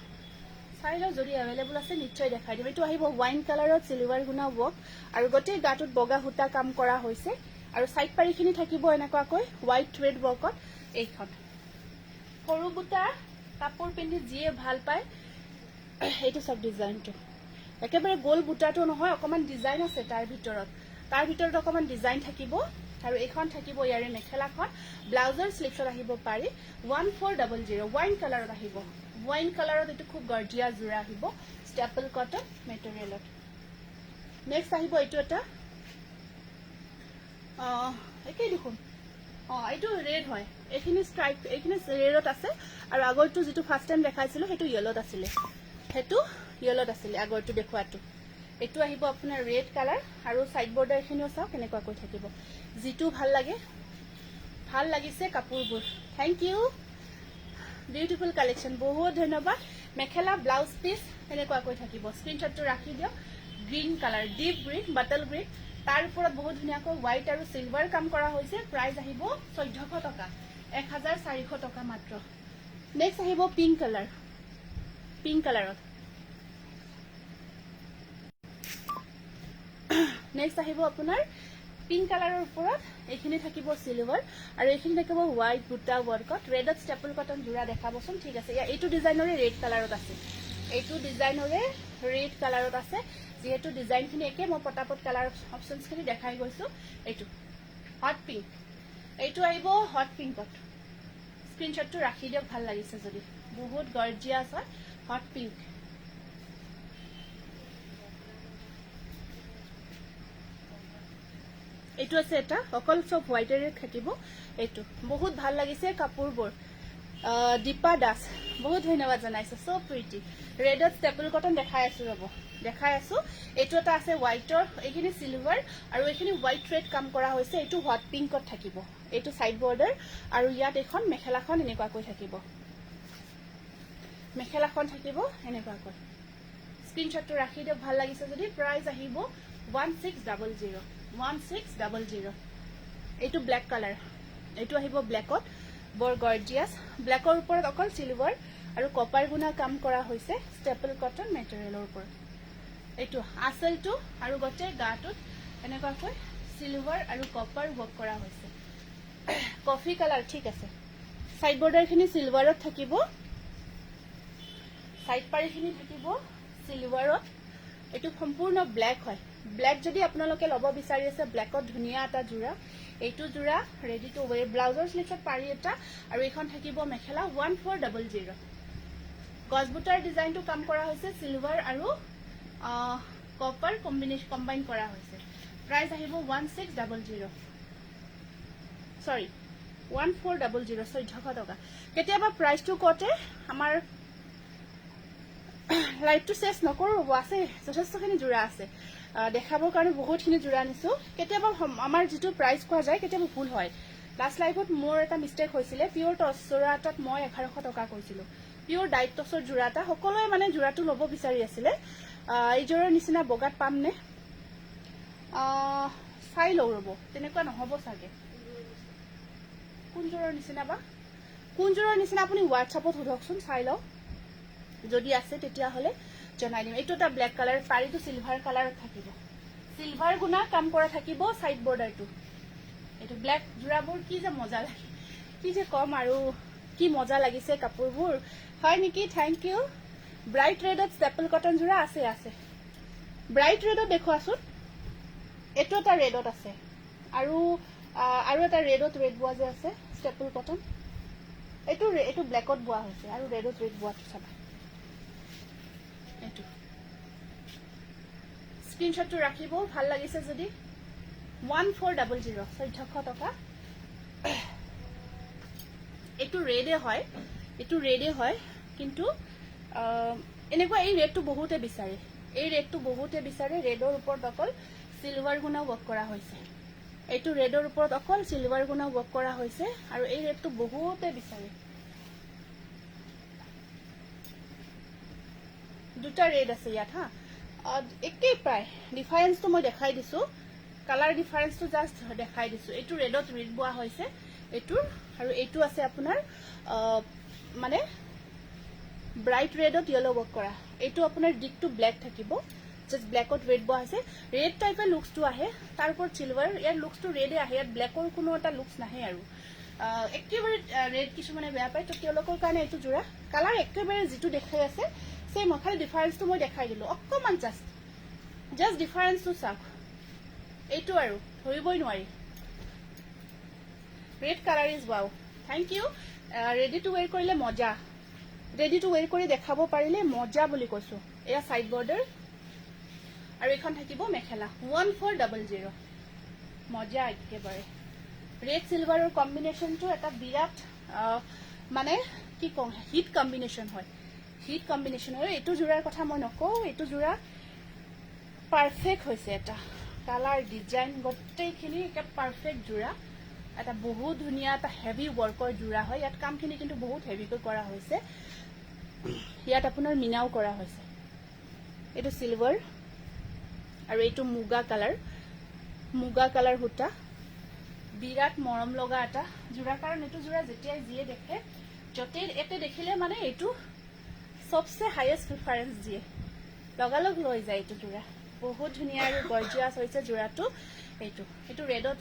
যদি अवेलेबल আছে নিশ্চয় দেখাই দিম এটো আহিব ওয়াইন কালাৰত সিলভাৰ গুণা ওৱৰ্ক আৰু গটে গাটুত বগা হুটা কাম কৰা হৈছে আৰু সাইড পাৰিখিনি থাকিব এনেকুৱাকৈ হোৱাইট থ্ৰেড ওৱৰ্কত এইখন সৰু বুটা কাপোৰ পিন্ধি যিয়ে ভাল পায় এইটো সব ডিজাইনটো একেবাৰে গোল বুটাটো নহয় অকমান ডিজাইন আছে তাৰ ভিতৰত অকমান ডিজাইন থাকিব আৰু এইখন থাকিব ইয়াৰে মেখেলাখন ব্লাউজৰ স্লিপছত আহিব পাৰি 1400 ওয়াইন কালাৰত আহিব ওয়াইন কালাৰত এটো খুব গৰ্জিয়াস জোড়া আহিব ষ্টেপল কটন মেটেৰিয়েলত নেক্সট আহিব এটো এটা একেই দেখুন এটো ৰেড হয় এইখিনি স্ট্ৰাইপ এইখিনি ৰেডত আছে আৰু আগৰটো যেটো ফাৰ্স্ট টাইম দেখাইছিলো হেতু ইয়েলত আছিল আগৰটো দেখুৱাটো এটো আহিব আপোনাৰ ৰেড কালাৰ আৰু সাইড বৰ্ডাৰ খিনিও চাও কেনেকুৱা কৈ থাকিব যেটো ভাল লাগিছে কাপোৰবোৰ থ্যাংক ইউ বিউটিফুল কালেকশন বহুত ধন্যবাদ মেখেলা ব্লাউজ পিস এনেকুৱা কৈ থাকিব স্ক্ৰিনশ্বটটো ৰাখি দিও green colour deep green bottle green তাৰ ওপৰত বহুত ধুনীয়াকৈ হোৱাইট আৰু সিলভাৰ কাম কৰা হৈছে প্ৰাইস আহিব 1400 টকা 1400 টকা মাত্ৰ নেক্সট আহিব পিংক কালাৰত নেক্সট আহিব আপোনাৰ পিংক কালাৰৰ ওপৰত এইখিনি থাকিব সিলভাৰ আৰু এইখিনি থাকিব হোৱাইট বুটা ওৱৰ্কত ৰেডত ষ্টেপল কটন জোড়া দেখাবচোন ঠিক আছে এইটো ডিজাইনৰে ৰেড কালাৰত আছে যেহেতু ডিজাইনখিনি একে মই পটাপট কালাৰ অপশনছখিনি দেখাই গৈছো এইটো হট পিংক এইটো আহিব হট পিংকত স্ক্ৰিনশ্বটটো ৰাখি দিয়ক ভাল লাগিছে যদি বহুত গৰ্জিয়াস হয় হট পিংক এইটো আছে এটা অকল সব হোয়াইটেৰে থাকিব এইটো বহুত ভাল লাগিছে কাপোৰবোৰ দীপা দাস বহুত ধন্যবাদ জনাইছো সো প্ৰিটি ৰেডত ষ্টেপল কটন দেখাই আছো ৰব দেখাই আছো এইটো এটা আছে হোৱাইটৰ এইখিনি সিলভাৰ আৰু এইখিনি হোৱাইট থ্ৰেড কাম কৰা হৈছে এইটো হট পিংকত থাকিব এইটো সাইড বৰ্ডাৰ আৰু ইয়াত এখন মেখেলাখন এনেকুৱাকৈ থাকিব মেখেলাখন থাকিব এনেকুৱাকৈ স্ক্ৰিনশ্বটটো ৰাখি দিয়ক ভাল লাগিছে যদি প্ৰাইস আহিব 1600 এইটো ব্ল্যাক কালাৰ এইটো আহিব ব্ল্যাকত বৰ গৰ্জিয়াস ব্ল্যাকৰ ওপৰত অকল সিলভাৰ আৰু কপাৰ গুণা কাম কৰা হৈছে ষ্টেপল কটন মেটেৰিয়েলৰ ওপৰত এইটো আসলটো আৰু গটে গাটোত এনেকুৱাকৈ সিলভাৰ আৰু কপাৰ ওয়াৰ্ক কৰা হৈছে কফি কালাৰ ঠিক আছে সাইড বৰ্ডাৰ খিনি সিলভাৰত থাকিব সাইড পাৰিখিনি থাকিব সিলভাৰত এটো সম্পূৰ্ণ ব্ল্যাক হয় ব্ল্যাক যদি আপোনালোকে লব বিচাৰি আছে ব্ল্যাকত ধুনিয়া এটা জোৰা এইটো জোৰা ৰেডি টু ওয়্যাৰ ব্লাউজৰ স্লিভত পাৰি এটা আৰু এখন থাকিব মেখেলা 1400 গজবুটাৰ ডিজাইনটো কাম কৰা হৈছে সিলভাৰ আৰু কপাৰ কম্বিনেশন কম্বাইন কৰা হৈছে প্ৰাইস আহিব 1600 সৰি 1400 1400 টকা কেতিয়াবা প্ৰাইসটো কতে আমাৰ লাইভটো শেষ নকৰো আছে যথেষ্টখিনি জোৰা আছে দেখাবৰ কাৰণে বহুতখিনি জোৰা নিছো কেতিয়াবা আমাৰ যেটো প্ৰাইস কোৱা যায় কেতিয়াবা ভুল হয় লাষ্ট লাইভত মোৰ এটা মিস্টেক হৈছিল পিওৰ টছ জোৰাটাত মই 1100 টকা কৈছিলো পিওৰ ডাইট টছৰ জোৰাটা সকলোৱে মানে জোৰাটো লব বিচাৰি আছিল এই জোৰৰ নিচিনা বগাত পাম নে চাই লও ৰব তেনেকুৱা নহব সাগে কোন জোৰৰ নিচিনা আপুনি WhatsAppত হুধকচোন চাই লও যদি আছে তেতিয়া হলে জনাই দিম এইটো এটা ব্ল্যাক কালাৰ পাৰিটো সিলভাৰ কালাৰত থাকিব সিলভাৰ গুণা কাম কৰা থাকিব সাইড বৰ্ডাৰটো এইটো ব্ল্যাক জোৰাবোৰ কি যে মজা লাগে কি যে কম আৰু কি মজা লাগিছে কাপোৰবোৰ হয় নেকি থ্যাংক ইউ ব্ৰাইট ৰেডত ষ্টেপল কটন জোৰা আছে ব্ৰাইট ৰেডত দেখুৱাছোন এটো এটা ৰেডত আছে আৰু এটা ৰেডত ৰেড বোৱা যে আছে ষ্টেপল কটন এইটো ব্ল্যাকত বোৱা হৈছে আৰু ৰেডত ৰেড বোৱাটো চাবা এইটো স্ক্ৰিনশ্বটটো ৰাখিব ভাল লাগিছে যদি 1400 1400 টকা এইটো ৰেডে হয় কিন্তু এনেকুৱা এই ৰেডটো বহুতে বিচাৰে ৰেডৰ ওপৰত অকল সিলভাৰ গুণা ওয়াৰ্ক কৰা হৈছে এইটো ৰেডৰ ওপৰত অকল সিলভাৰ গুণা ওয়াৰ্ক কৰা হৈছে আৰু এই ৰেডটো বহুতে বিচাৰে দুটা ৰেড আছে ইয়াত হা একে প্ৰায় ডিফাৰেন্সটো মই দেখাই দিছো কালাৰ ডিফাৰেন্সটো জাস্ট দেখাই দিছো এইটো ৰেডত ৰেড বোৱা হৈছে এইটো আৰু এইটো আছে আপোনাৰ মানে ব্ৰাইট ৰেডত ইয়েলো ওয়াৰ্ক কৰা এইটো আপোনাৰ ডিকটো ব্ল্যাক থাকিব জাস্ট ব্ল্যাকত ৰেড বোৱা হৈছে ৰেড টাইপৰ লুকসটো আহে তাৰ ওপৰত সিলভাৰ ইয়াৰ লুকসটো ৰেডে আহে ইয়াত ব্ল্যাকৰ কোনো এটা লুকস নাহে আৰু একেবাৰে ৰেড কিছুমানে বেয়া পায় তো তেওঁলোকৰ কাৰণে এইটো জোৰা কালাৰ একেবাৰে যেটো দেখাই আছে সেই মখালি ডিফাৰেন্সটো মই দেখাই দিলো অকমান জাস্ট ডিফাৰেন্সটো চাওক এইটো আৰু ধৰিবই নোৱাৰি red colour is wow thank you ready to wear কৰিলে মজা ৰেডি টু ওয়্যাৰ কৰি দেখাব পাৰিলে মজা বুলি কৈছো এয়া সাইড বৰ্ডাৰ আৰু এখন থাকিব মেখেলা 1400 মজা একেবাৰে ৰেড সিলভাৰৰ কম্বিনেশনটো এটা বিৰাট মানে কি কম হিট কম্বিনেশন হয় এইটো জোৰাৰ কথা মই নকও এইটো জোৰা পাৰফেক্ট হৈছে এটা কালাৰ ডিজাইন গটেইখিনি একে পাৰফেক্ট জোৰা এটা বহুত ধুনিয়া এটা হেভি ওয়াৰ্কৰ জোৰা হয় ইয়াত কামখিনি কিন্তু বহুত হেভিকৈ কৰা হৈছে ইয়াত আপোনাৰ মিনাও কৰা হৈছে এইটো সিলভাৰ আৰু এইটো মুগা কালাৰ হুটা বিৰাট মৰম লগা এটা জোৰা কাৰণ এইটো জোৰা যেতিয়া জিয়ে দেখে যতে এতে দেখিলে মানে এইটো সবসে হাইয়েস্ট প্ৰিফাৰেন্স দিয়ে লগালগ লৈ যায় এইটো জোৰা বহুত ধুনিয়া আৰু গৰ্জিয়াস হৈছে জোৰাটো এইটো ৰেডত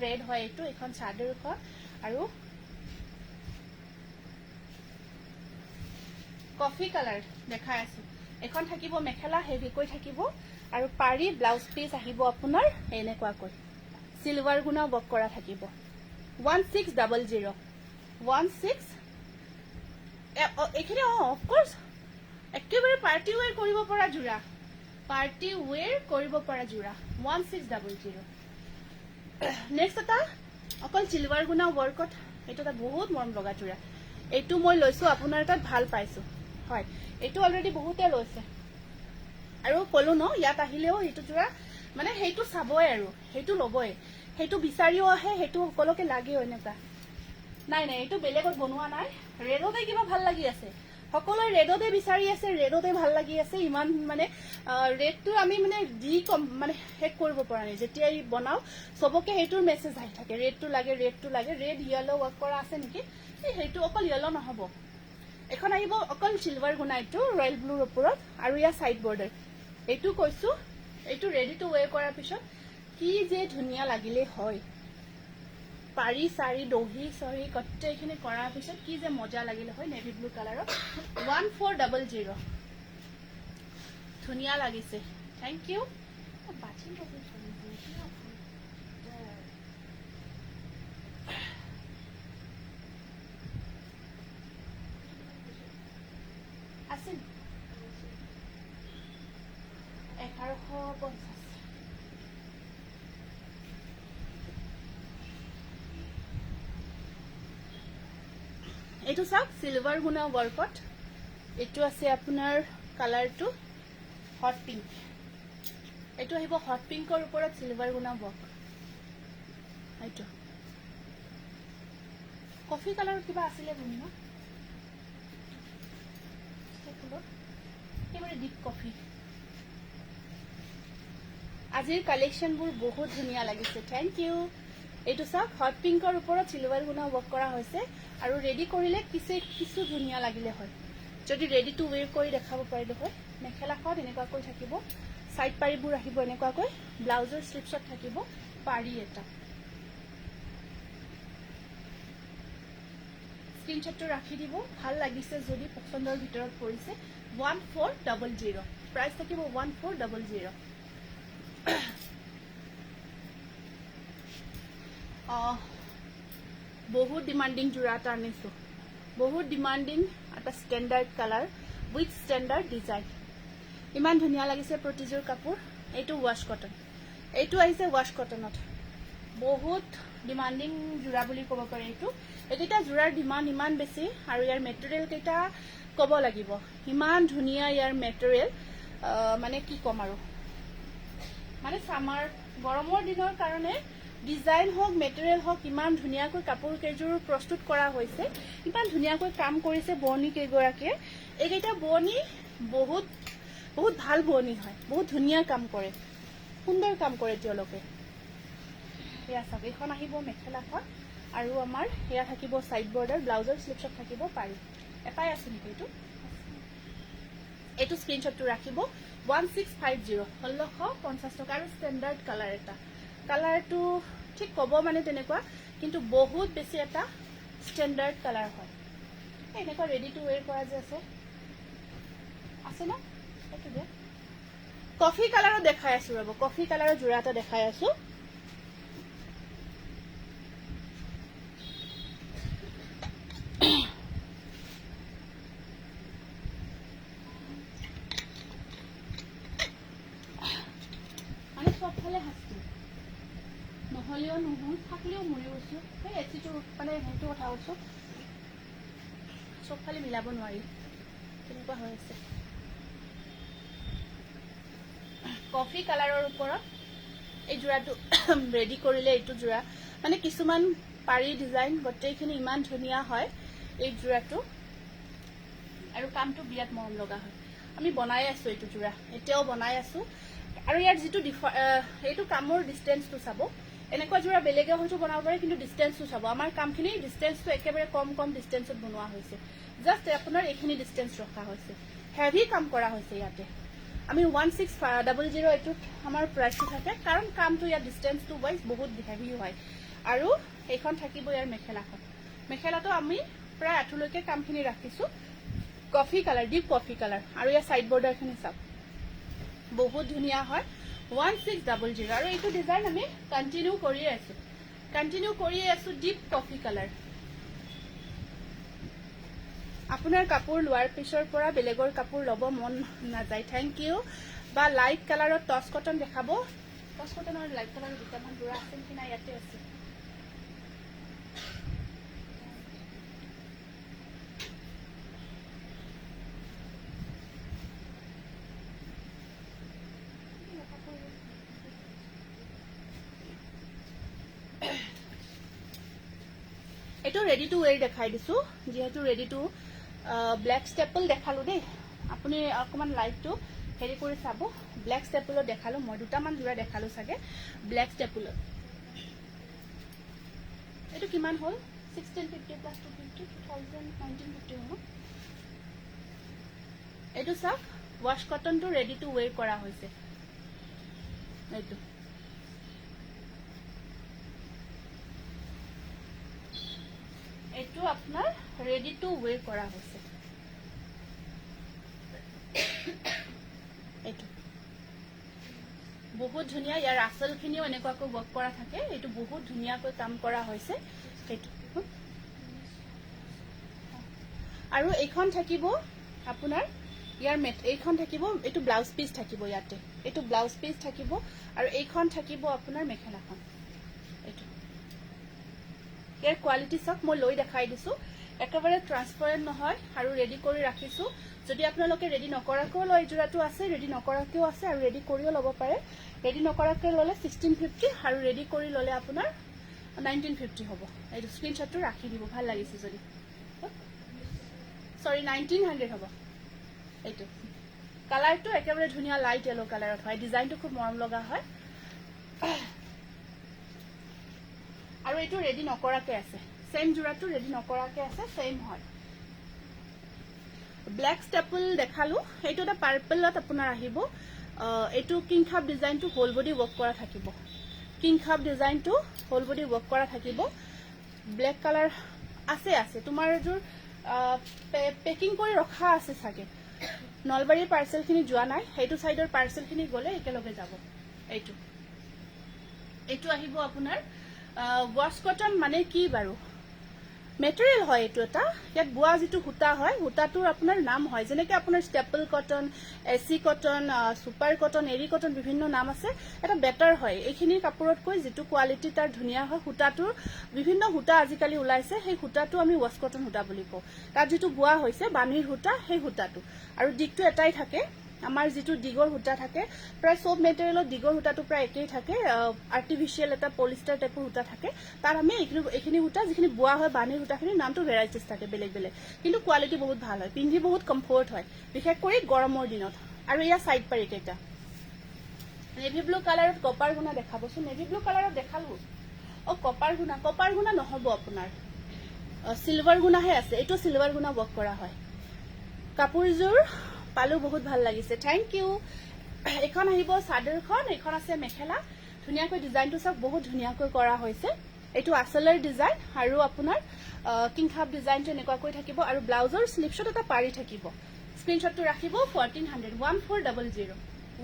ৰেড হয় এইটো এখন চাদৰখন আৰু কফি কালাৰ দেখাই আছো এখন থাকিব মেখেলা হেভিকৈ থাকিব আৰু পাৰি ব্লাউজ পিস আহিব আপোনাৰ এনেকুৱাকৈ সিলভাৰ গুণা ওয়াৰ্ক কৰা থাকিব 1600 এখানে অফ কোৰ্স একেবাৰে পাৰ্টি ওয়্যাৰ কৰিব পৰা জোৰা 1600 নেক্সট এটা অকল সিলভাৰ গুণা ওয়াৰ্কত এইটো এটা বহুত মৰম লগা যোৰা এইটো মই লৈছো আপোনাৰ তাত ভাল পাইছো হয় এইটো অলৰেডি বহুতে লৈছে আৰু কলো ন ইয়াত আহিলেও এইটো যোৰা মানে সেইটো চাবই আৰু সেইটো ল'বই সেইটো বিচাৰিও আহে সেইটো সকলোকে লাগেও এনেকুৱা নাই নাই এইটো বেলেগত বনোৱা নাই ৰেডতে কিবা ভাল লাগি আছে সকলোৱে ৰেডতে বিচাৰি আছে ৰেডতে ভাল লাগি আছে ইমান মানে ৰেডটো আমি মানে দি মানে হেক কৰিব পৰা নাই যেতিয়া বনাও সবকে সেইটোৰ মেছেজ আহি থাকে ৰেডটো লাগে ৰেড ইয়েলো ৱৰ্ক কৰা আছে নেকি সেইটো অকল ইয়েলো নহব এখন আহিব অকল সিলভাৰ গুণা এইটো ৰয়েল ব্লুৰ ওপৰত আৰু ইয়াৰ সাইড বৰ্ডাৰ এইটো কৈছো এইটো ৰেডি টু ৱেৰ কৰাৰ পিছত কি যে ধুনীয়া লাগিলে হয় পাৰি সাৰি দহি সৰি গোটেইখিনি কৰাৰ পিছত কি যে মজা লাগিলে হয় নেভি ব্লু কালাৰৰ 1400 ধুনীয়া লাগিছে থ্যাংক ইউ আছে 1150 এইটো চাওক সিলভাৰ গুণা ৱৰ্কত এইটো আছে আপোনাৰ কালাৰটো হট পিংক এইটো আহিব হট পিংকৰ ওপৰত সিলভাৰ গুণা ৱৰ্ক এইটো কফি কালাৰত কিবা আছিলে বুনিমা একেবাৰে ডিপ কফি আজিৰ কালেকশ্যনবোৰ বহুত ধুনীয়া লাগিছে থ্যাংক ইউ এইটো চাওক হট পিংকৰ ওপৰত সিলভাৰ গুণা ৱৰ্ক কৰা হৈছে আৰু ৰেডি কৰিলে কিছু ধুনীয়া লাগিলে হয় যদি ৰেডি টু ৱেৰ কৰি দেখাব পাৰিলে হয় মেখেলাখন এনেকুৱাকৈ থাকিব সাইড পাৰিবোৰ আহিব এনেকুৱাকৈ ব্লাউজৰ স্লিপছত থাকিব পাৰি এটা স্ক্ৰীনশ্বটটো ৰাখি দিব ভাল লাগিছে যদি পছন্দৰ ভিতৰত পৰিছে 1400 প্ৰাইস থাকিব 1400 বহুত ডিমান্ডিং যোৰা এটা আনিছো বহুত ডিমান্ডিং এটা standard colour with standard design ইমান ধুনীয়া লাগিছে প্ৰতিযোৰ কাপোৰ এইটো ৱাশ কটন এইটো আহিছে ৱাশ কটনত বহুত ডিমান্ডিং যোৰা বুলি ক'ব পাৰি এইটা যোৰাৰ ডিমান্ড ইমান বেছি আৰু ইয়াৰ মেটেৰিয়েল কেইটা ক'ব লাগিব ইমান ধুনীয়া ইয়াৰ মেটেৰিয়েল মানে কি ক'ম আৰু মানে সামাৰ গৰমৰ দিনৰ কাৰণে ডিজাইন হওক মেটেৰিয়েল হওক ইমান ধুনীয়াকৈ কাপোৰ কেইযোৰ প্ৰস্তুত কৰা হৈছে ইমান ধুনীয়াকৈ কাম কৰিছে বোৱনী কেইগৰাকীয়ে এইকেইটা বোৱনী বহুত বহুত ভাল বোৱনী হয় বহুত ধুনীয়া কাম কৰে সুন্দৰ কাম কৰে তেওঁলোকে এয়া চাওক এখন আহিব মেখেলাখন আৰু আমাৰ এয়া থাকিব সাইড বৰ্ডাৰ ব্লাউজৰ স্লিপছত থাকিব পাৰি এটাই আছে নেকি এইটো স্ক্ৰীনশ্বটটো ৰাখিব 1650 1650 টকা আৰু ষ্টেণ্ডাৰ্ড কালাৰ এটা কালাৰটো ঠিক ক'ব মানে তেনেকুৱা কিন্তু বহুত বেছি এটা ষ্টেণ্ডাৰ্ড কালাৰ হয় এনেকুৱা ৰেডি টু ৱেৰ কৰা যে আছে না এইটো যে কফি কালাৰত দেখাই আছো ৰব কফি কালাৰৰ যোৰা এটা দেখাই আছো মানে সবফালে হাসি নহলেও নহয় থাকলেও মৰি গৈছো সেই এচিটো মানে সেইটো কথা কৈছো সবফালে মিলাব নোৱাৰি কেনেকুৱা হৈ আছে কফি কালাৰৰ ওপৰত এই যোৰাটো ৰেডি কৰিলে এইটো যোৰা মানে কিছুমান পাৰি ডিজাইন গোটেইখিনি ইমান ধুনীয়া হয় এই যোৰাটো আৰু কামটো বিৰাট মৰম লগা হয় আমি বনাই আছো এইটো যোৰা এতিয়াও বনাই আছো আৰু ইয়াৰ যিটো এইটো কামৰ ডিষ্টেন্সটো চাব এনেকুৱা যোৰা বেলেগে হয়তো বনাব পাৰে কিন্তু ডিষ্টেন্সটো চাব আমাৰ কামখিনি ডিষ্টেন্সটো একেবাৰে কম ডিষ্টেন্সত বনোৱা হৈছে জাষ্ট আপোনাৰ এইখিনি ডিষ্টেন্স ৰখা হৈছে হেভি কাম কৰা হৈছে ইয়াতে আমি 1600 এইটো আমাৰ প্ৰাইসটো থাকে কাৰণ কামটো ইয়াৰ ডিষ্টেন্সটো ওয়াইজ বহুত হেভি হয় আৰু এইখন থাকিব ইয়াৰ মেখেলাটো আমি প্ৰায় আঠলৈকে কামখিনি ৰাখিছো coffee colour deep coffee colour আৰু ইয়াৰ সাইড বৰ্ডাৰখিনি চাওক বহুত ধুনীয়া হয় 1600 আৰু এইটো ডিজাইন আমি কন্টিনিউ কৰিয়ে আছো ডিপ কফি কালাৰ আপোনাৰ কাপোৰ লোৱাৰ পিছৰ পৰা বেলেগৰ কাপোৰ ল'ব মন নাযায় থ্যাংক ইউ বা লাইট কালাৰত টচ কটন দেখাব টচ কটনৰ লাইট কালাৰৰ দুটামান যোৰা আছে কি না ইয়াতে আছে এইটো ৰেডি টু ৱেৰ দেখাই দিছো যেহেতু ৰেডি টু ব্লেক ষ্টেপল দেখালো দেই আপুনি অকমান লাইটটো হেৰি কৰি চাব ব্লেক ষ্টেপলত দেখালো মই দুটামান জোৰা দেখালো চাগে ব্লেক ষ্টেপলত এইটো কিমান হ'ল 1650 প্লাস 250 1950 হ'ব এইটো চাওক ওয়াশ কটনটো ৰেডি টু ৱেৰ কৰা হৈছে এইটো এইটো আপোনাৰ ৰেডি টু ৱেৰ কৰা হৈছে এইটো বহুত ধুনিয়া ইয়াৰ আসলখিনিও এনেকুৱাকৈ ওয়াৰ্ক কৰা থাকে এইটো বহুত ধুনিয়াকৈ কাম কৰা হৈছে এইটো আৰু এইখন থাকিব আপোনাৰ ইয়াৰ এইখন থাকিব এইটো ব্লাউজ পিস থাকিব ইয়াতে এইটো ব্লাউজ পিস থাকিব আৰু এইখন থাকিব আপোনাৰ মেখেলাখন এইটো ইয়াৰ কোৱালিটি সব মই লৈ দেখাই দিছো একেবাৰে ট্ৰান্সপাৰেন্ট নহয় আৰু ৰেডি কৰি ৰাখিছো যদি আপোনালোকে ৰেডি নকৰাকৈ লৈ জোৰাটো আছে ৰেডি নকৰাকৈও আছে আৰু ৰেডি কৰিও ল'ব পাৰে ৰেডি নকৰাকৈ ল'লে 1650 আৰু ৰেডি কৰি ল'লে আপোনাৰ 1950 হ'ব এইটো স্ক্ৰিনশ্বটটো ৰাখি দিব ভাল লাগিছে যদি সৰি 1900 হ'ব এইটো কালাৰটো একেবাৰে ধুনিয়া লাইট ইয়েলো কালাৰত হয় ডিজাইনটো খুব মৰম লগা হয় আৰু এইটো ৰেডি নকৰাকৈ আছে সেম জোৰাটো ৰেডি নকৰাকৈ আছে সেম হয় ব্ল্যাক স্টেপল দেখালো এইটো এটা পাৰ্পলত আপোনাৰ আহিব এইটো কিং খাপ ডিজাইনটো হোল বডি ওয়াৰ্ক কৰা থাকিব কিং খাপ ডিজাইনটো হোল বডি ওয়াৰ্ক কৰা থাকিব ব্ল্যাক কালাৰ আছে তোমাৰ এজোৰ পেকিং কৰি ৰখা আছে সাগে নলবাৰীৰ পাৰ্সেলখিনি যোৱা নাই এইটো সাইডৰ পাৰ্সেলখিনি গলে একেলগে যাব এইটো আহিব আপোনাৰ ওয়াশ কটন মানে কি বাৰু মেটেৰিয়েল হয় এইটো এটা ইয়াত বুৱা যেটো হুতা হয় হুতাটোৰ আপোনাৰ নাম হয় যেনেকৈ আপোনাৰ staple cotton AC cotton super cotton এৰি কটন বিভিন্ন নাম আছে এটা বেটাৰ হয় এইখিনি কাপোৰতকৈ যেটো কোৱালিটি তাৰ ধুনিয়া হয় হুতাটোৰ বিভিন্ন হুতা আজিকালি ওলাইছে সেই হুতাটো আমি ওয়াশ কটন হুতা বুলি কওঁ তাৰ যেটো বুৱা হৈছে বানিৰ হুতা সেই হুতাটো আৰু দিকটো এটাই থাকে আমাৰ যেটো দিগৰ হুতা থাকে প্ৰায় সব মেটেৰিয়েলত দিগৰ হুতাটো প্ৰায় একেই থাকে আৰ্টিফিশিয়াল এটা পলিষ্টাৰ টাইপৰ হুতা থাকে তাৰ আমি এইখিনি হুতা যিখিনি বুৱা হয় বানিৰ হুতাখিনি নামটো ভেৰাইটিজ থাকে বেলেগ বেলেগ কিন্তু কোৱালিটি বহুত ভাল হয় পিন্ধি বহুত কমফৰ্ট হয় বিশেষ কৰি গৰমৰ দিনত আৰু ইয়া সাইড পাৰি কেটা নেভি ব্লু কালাৰত কপাৰ গুণা দেখাবছো নেভি ব্লু কালাৰত দেখালো কপাৰ গুণা নহব আপোনাৰ সিলভাৰ গুণাহে আছে এইটো সিলভাৰ গুণা ওয়াৰ্ক কৰা হয় কাপোৰজোৰ পালো বহুত ভাল লাগিছে থ্যাংক ইউ এখন আহিব সাদৰখন এখন আছে মেখেলা ধুনিয়াকৈ ডিজাইনটো সব বহুত ধুনিয়াকৈ কৰা হৈছে এইটো আসলৰ ডিজাইন আৰু আপোনাৰ কিং খাপ ডিজাইনটো এনেকুৱাকৈ থাকিব আৰু ব্লাউজৰ স্লিপছত এটা পাৰি থাকিব স্ক্ৰিনশ্বটটো ৰাখিব 1400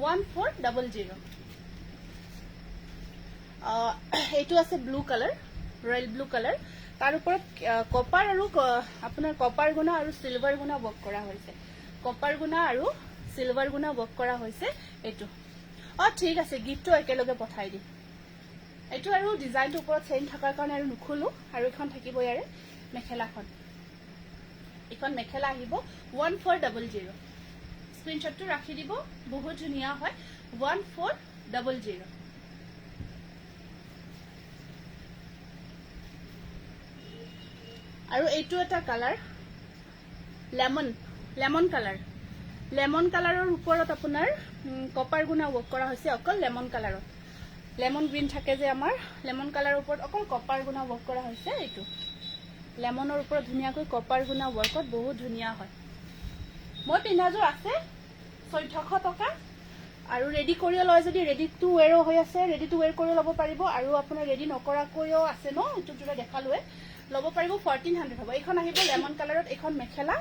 1400 এইটো আছে blue colour royal blue colour তাৰ ওপৰত কপাৰ আৰু আপোনাৰ কপাৰ গুণা আৰু সিলভাৰ গুণা ওয়াৰ্ক কৰা হৈছে কপাৰ গুণা আৰু সিলভাৰ গুণা ওয়াৰ্ক কৰা হৈছে এইটো ঠিক আছে গিফটটো একেলগে পঠাই দিম এইটো আৰু ডিজাইনটো ওপৰত চেইন থাকাৰ কাৰণে আৰু নুখুলো আৰু এখন থাকিব ইয়াৰে মেখেলাখন এখন মেখেলা আহিব 1400 স্ক্ৰিনশ্বটটো ৰাখি দিব বহুত ধুনিয়া হয় 1400 আৰু এইটো এটা কালাৰ লেমন কালাৰৰ ওপৰত আপোনাৰ কপাৰ গুণা ওয়াৰ্ক কৰা হৈছে অকল লেমন কালাৰত লেমন গ্ৰীন থাকে যে আমাৰ লেমন কালাৰৰ ওপৰত অকল কপাৰ গুণা ওয়াৰ্ক কৰা হৈছে এইটো লেমনৰ ওপৰত ধুনিয়াকৈ কপাৰ গুণা ওয়াৰ্কত বহুত ধুনিয়া হয় মই পিন্ধাজোৰ আছে 1400 টকা আৰু ৰেডি কৰিও লয় যদি ৰেডি টু ৱেৰো হৈ আছে ৰেডি টু ৱেৰ কৰি ল'ব পাৰিব আৰু আপোনাৰ ৰেডি নকৰাকৈও আছে ন এইটো জোৰা দেখালোৱে ল'ব পাৰিব 1400 হ'ব এইখন আহিব লেমন কালাৰত এখন মেখেলা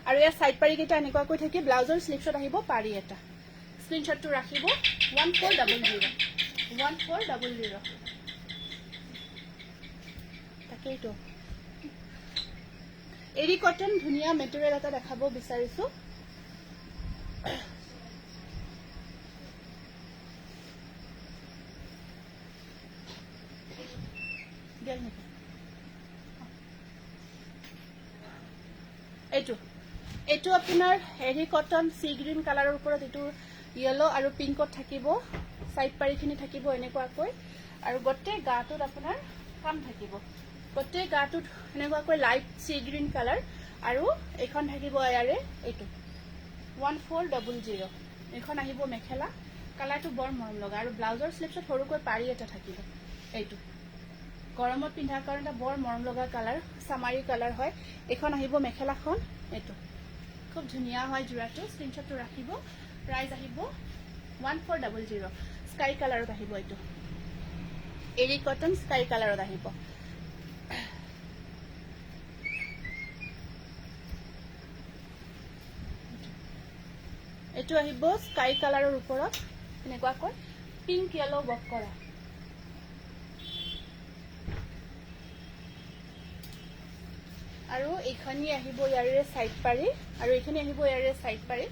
আৰু ইয়াৰ সাইড পাৰি কেটা এনেকুৱাকৈ থাকি ব্লাউজৰ স্লিপছত আহিব পাৰি এটা স্ক্ৰিনশ্বটটো ৰাখিব 1400 তাকেইটো এৰি কটন ধুনিয়া মেটেৰিয়েল এটা দেখাব বিচাৰিছো এইটো আপোনাৰ হেৰি কটন সি গ্ৰীন কালাৰৰ ওপৰত এইটো ইয়েলো আৰু পিংকত থাকিব সাইড পাৰিখিনি থাকিব এনেকুৱাকৈ আৰু গোটেই গাটোত আপোনাৰ কাম থাকিব গোটেই গাটোত এনেকুৱাকৈ লাইট সি গ্ৰীণ কালাৰ আৰু এইখন থাকিব ইয়াৰে এইটো 1400 এইখন আহিব মেখেলা কালাৰটো বৰ মৰম লগা আৰু ব্লাউজৰ স্লিপছত সৰুকৈ পাৰি এটা থাকিব এইটো গৰমত পিন্ধাৰ কাৰণে বৰ মৰম লগা কালাৰ সামাৰী কালাৰ হয় এইখন আহিব মেখেলাখন এইটো খুব ধুনীয়া হয় জোৰাটো স্ক্ৰীনশ্বটটো ৰাখিব প্ৰাইস আহিব 1400 স্কাই কালাৰত আহিব এইটো এৰি কটন স্কাই কালাৰত আহিব এইটো আহিব স্কাই কালাৰৰ ওপৰত এনেকুৱাকৈ পিংক ইয়েলো ৱৰ্ক কৰা আৰু এইখনি আহিব ইয়াৰে সাইড পাৰি আৰু এইখনি আহিব ইয়াৰে সাইড পাৰি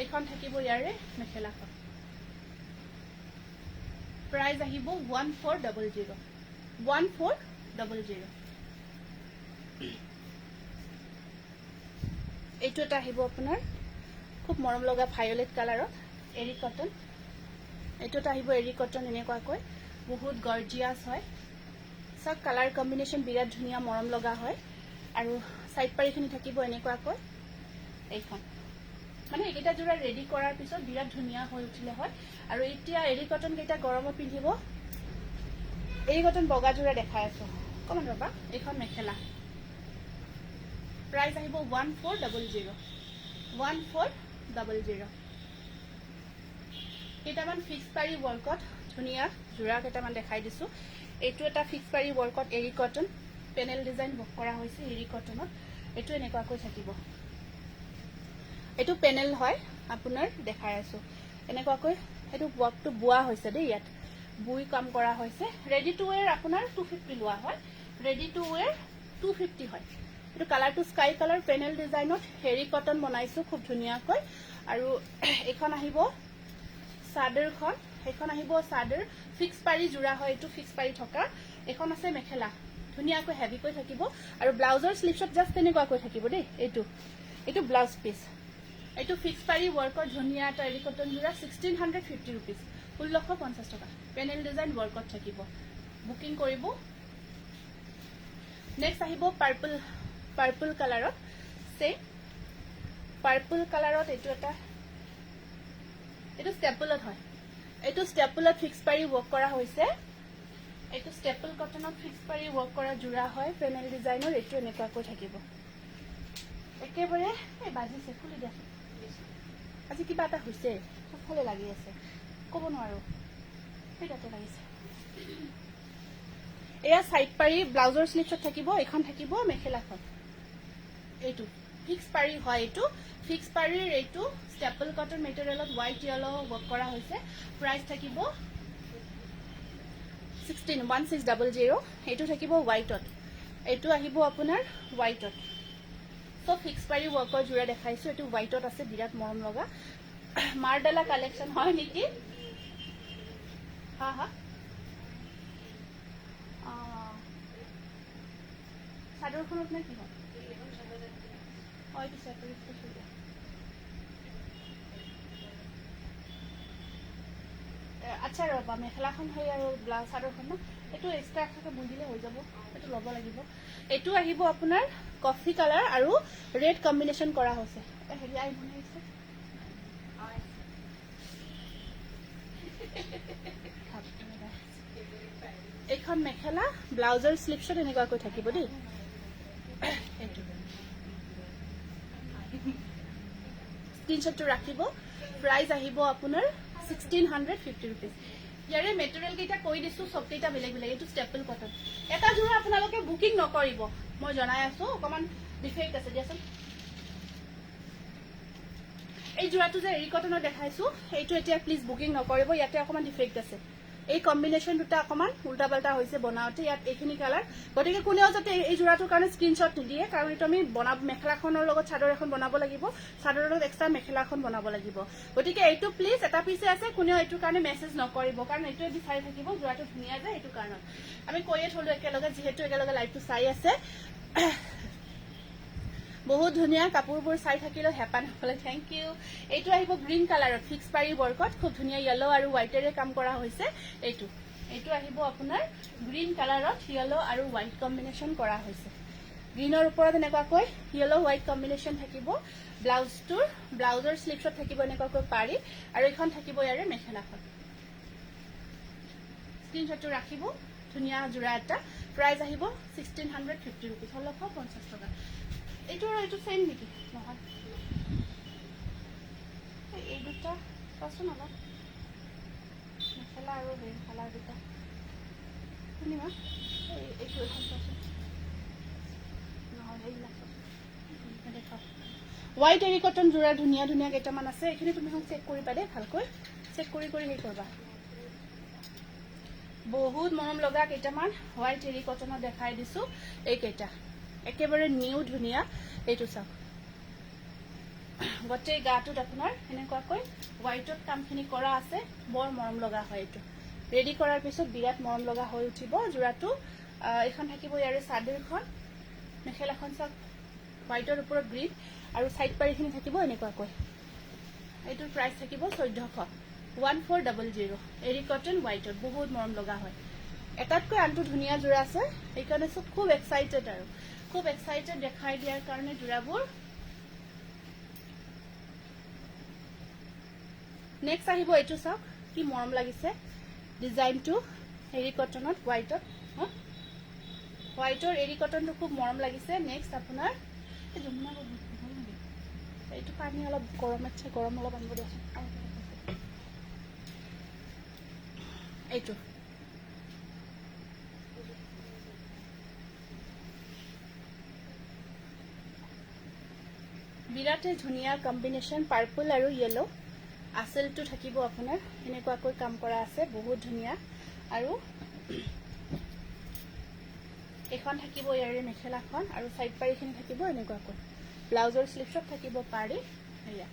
এইখন থাকিব ইয়াৰে মেখেলাখন প্ৰাইস আহিব 1400 এইটো এটা আহিব আপোনাৰ খুব মৰম লগা ভায়োলেট কালাৰত এৰি কটন এইটো এটা আহিব এৰি কটন এনেকুৱাকৈ বহুত গৰ্জিয়াস হয় সব কালাৰ কম্বিনেশন বিৰাট ধুনীয়া মৰম লগা হয় আৰু সাইড পাৰিখিনি থাকিব এনেকুৱাকৈ এইখন মানে এইকেইটা জোৰা ৰেডি কৰাৰ পিছত বিৰাট ধুনীয়া হৈ উঠিলে হয় আৰু এতিয়া এৰি কটন কেইটা গৰমত পিন্ধিব এৰি কটন বগা জোৰা দেখাই আছো কমন ৰবা এইখন মেখেলা প্ৰাইস আহিব 1400 কেইটামান ফিক্স পাৰি ৱৰ্কত ধুনীয়া জোৰা কেইটামান দেখাই দিছো এইটো এটা ফিক্স পাৰি ৱৰ্কত এৰি কটন পেনেল ডিজাইন ৱৰ্ক কৰা হৈছে এৰি কটনত এইটো এনেকুৱাকৈ থাকিব এইটো পেনেল হয় আপোনাৰ দেখাই আছো এনেকুৱাকৈ এইটো ৱৰ্কটো বুৱা হৈছে দেই ইয়াত বুই কাম কৰা হৈছে ৰেডি টু ওয়্যাৰ আপোনাৰ 250 লোৱা হয় ৰেডি টু ওয়্যাৰ 250 হয় এইটো কালাৰটো স্কাই কালাৰ পেনেল ডিজাইনত হেৰি কটন বনাইছো খুব ধুনীয়াকৈ আৰু এখন আহিব সাদৰখন এখন আহিব সাদৰ ফিক্স পাৰি জোৰা হয় এইটো ফিক্স পাৰি থকা এখন আছে মেখেলা ধুনীয়াকৈ হেভিকৈ থাকিব আৰু ব্লাউজৰ স্লিপছত জাস্ট তেনেকুৱাকৈ থাকিব দেই এইটো ব্লাউজ পিস এইটো ফিক্স পাৰি ৱৰ্কৰ ধুনীয়া এটা এৰি কটন জোৰা 1650 रुपीस 1650 টকা পেনেল ডিজাইন ৱৰ্কত থাকিব বুকিং কৰিব নেক্সট আহিব পাৰ্পল কালাৰত সেম পাৰ্পল কালাৰত এইটো এটা এইটো ষ্টেপলত হয় এইটো ষ্টেপলত ফিক্স পাৰি ৱৰ্ক কৰা হৈছে এইটো ষ্টেপল কটনত ফিক্স পাৰি ৱৰ্ক কৰা জোৰা হয় পেনেল ডিজাইনৰ এইটো এনেকুৱাকৈ থাকিব একেবাৰে এই বাজিছে খুলি দিয়া আজি কিবা এটা হৈছে সফলে লাগি আছে ক'ব নোৱাৰো সেইটাতে লাগিছে এয়া সাইড পাৰি ব্লাউজৰ স্লিপছত থাকিব এখন থাকিব মেখেলাখন এইটো ফিক্স পাৰি হয় এইটো ফিক্স পাৰিৰ এইটো ষ্টেপল কটন মেটেৰিয়েলত হোৱাইট ইয়েলো ৱৰ্ক কৰা হৈছে প্ৰাইস থাকিব 1600 এইটো থাকিব হোৱাইটত এইটো আহিব আপোনাৰ হোৱাইটত সো ফিক্স পাৰি ৱৰ্কৰ জোৰা দেখাইছো এইটো হোৱাইটত আছে বিৰাট মৰম লগা মাৰডালা কালেকশন হয় নেকি হা সাদৰখনত নে কি হয় এইটো সেপাৰেট কৰিছো আচ্ছা ৰবা মেখেলাখন হয় আৰু ব্লাউজ সাদৰখন এইটো এক্সট্ৰা এক্সট্ৰাকে বুন্দিলে হৈ যাব এইটো ল'ব লাগিব এইটো আহিব আপোনাৰ কফি কালাৰ আৰু ৰেড কম্বিনেশন কৰা হৈছে হেৰি আই বনাইছে এইখন মেখেলা ব্লাউজৰ স্লিপছত এনেকুৱাকৈ থাকিব দেই স্ক্ৰীনশ্বটটো ৰাখিব প্ৰাইস আহিব আপোনাৰ 1650 रुपीस ইয়াৰে মেটেৰিয়েল কেইটা কৈ দিছো সব কেইটা বেলেগ বেলেগ এইটো ষ্টেপল কটন এটা জোৰা আপোনালোকে বুকিং নকৰিব মই জনাই আছো অকমান ডিফেক্ট আছে দিয়াচোন এই জোৰাটো যে এৰি কটনৰ দেখাইছো এইটো এতিয়া প্লিজ বুকিং নকৰিব ইয়াতে অকমান ডিফেক্ট আছে এই কম্বিনেশন দুটা অকমান উল্টা পাল্টা হৈছে বনাওতে ইয়াত এইখিনি কালাৰ গতিকে কোনেও যাতে এই জোৰাটোৰ কাৰণে স্ক্ৰীনশ্বট নিদিয়ে কাৰণ এইটো আমি মেখেলাখনৰ লগত চাদৰ এখন বনাব লাগিব চাদৰৰ লগত এক্সট্ৰা মেখেলাখন বনাব লাগিব গতিকে এইটো প্লিজ এটা পিছে আছে কোনেও এইটো কাৰণে মেছেজ নকৰিব কাৰণ এইটোৱে বিচাৰি থাকিব জোৰাটো ধুনীয়া যে এইটো কাৰণ আমি কৈয়ে থলো একেলগে যিহেতু একেলগে লাইভটো চাই আছে বহুত ধুনীয়া কাপোৰবোৰ চাই থাকিলে হেপা নহলে থ্যাংক ইউ এইটো আহিব গ্ৰীণ কালাৰত ফিক্স পাৰি ৱৰ্কত খুব ধুনীয়া ইয়েলো আৰু হোৱাইটেৰে কাম কৰা হৈছে এইটো এইটো আহিব আপোনাৰ গ্ৰীণ কালাৰত য়েলো আৰু হোৱাইট কম্বিনেশ্যন কৰা হৈছে গ্ৰীণৰ ওপৰত এনেকুৱাকৈ য়েলো হোৱাইট কম্বিনেশ্যন থাকিব ব্লাউজৰ স্লিভছত থাকিব এনেকুৱাকৈ পাৰি আৰু এইখন থাকিব ইয়াৰে মেখেলাখন স্ক্ৰীনশ্বটটো ৰাখিব ধুনীয়া যোৰা এটা প্ৰাইস আহিব 1650 रुपीस 1650 টকা এইটো সেম নেকি নহয় এই দুটা পাছন অলপ মেখেলা আৰু গ্ৰীণ কালাৰ দুটা শুনিবা এইটো এখন পাছন নহয় এইবিলাক দেখা হোৱাইট এৰি কটন যোৰা ধুনীয়া ধুনীয়া কেইটামান আছে এইখিনি তুমি চেক কৰিবা দেই ভালকৈ চেক কৰি হেৰি কৰিবা বহুত মৰম লগা কেইটামান হোৱাইট এৰি কটনত দেখাই দিছো এই কেইটা একেবাৰে নিউ ধুনীয়া এইটো চাওক গটে গাটোত আপোনাৰ এনেকুৱাকৈ হোৱাইটত কামখিনি কৰা আছে বৰ মৰম লগা হয় এইটো ৰেডি কৰাৰ পিছত বিৰাট মৰম লগা হৈ উঠিব যোৰাটো এখন থাকিব ইয়াৰে চাদৰখন মেখেলাখন চাওক হোৱাইটৰ ওপৰত গ্ৰীণ আৰু সাইড পাৰিখিনি থাকিব এনেকুৱাকৈ এইটোৰ প্ৰাইস থাকিব 1400 1400 এৰি কটন হোৱাইটত বহুত মৰম লগা হয় এটাতকৈ আনটো ধুনীয়া যোৰা আছে এইকাৰণে সব খুব এক্সাইটেড আৰু খুব এক্সাইটেড দেখাই দিয়াৰ কাৰণে যোৰাবোৰ নেক্সট আহিব এইটো চাওক কি মৰম লাগিছে ডিজাইনটো এৰি কটনত হোৱাইটৰ এৰি কটনটো খুব মৰম লাগিছে নেক্সট আপোনাৰ এইটো পানী অলপ গৰম আছে গৰম অলপ আনিব দিয়াচোন এইটো বিৰাটে ধুনীয়া কম্বিনেশ্যন পাৰ্পল আৰু য়েলো আঁচলটো থাকিব আপোনাৰ এনেকুৱাকৈ কাম কৰা আছে বহুত ধুনীয়া আৰু এখন থাকিব ইয়াৰে মেখেলাখন আৰু সাইড পাৰিখিনি থাকিব এনেকুৱাকৈ ব্লাউজৰ স্লিভছত থাকিব পাৰি এয়া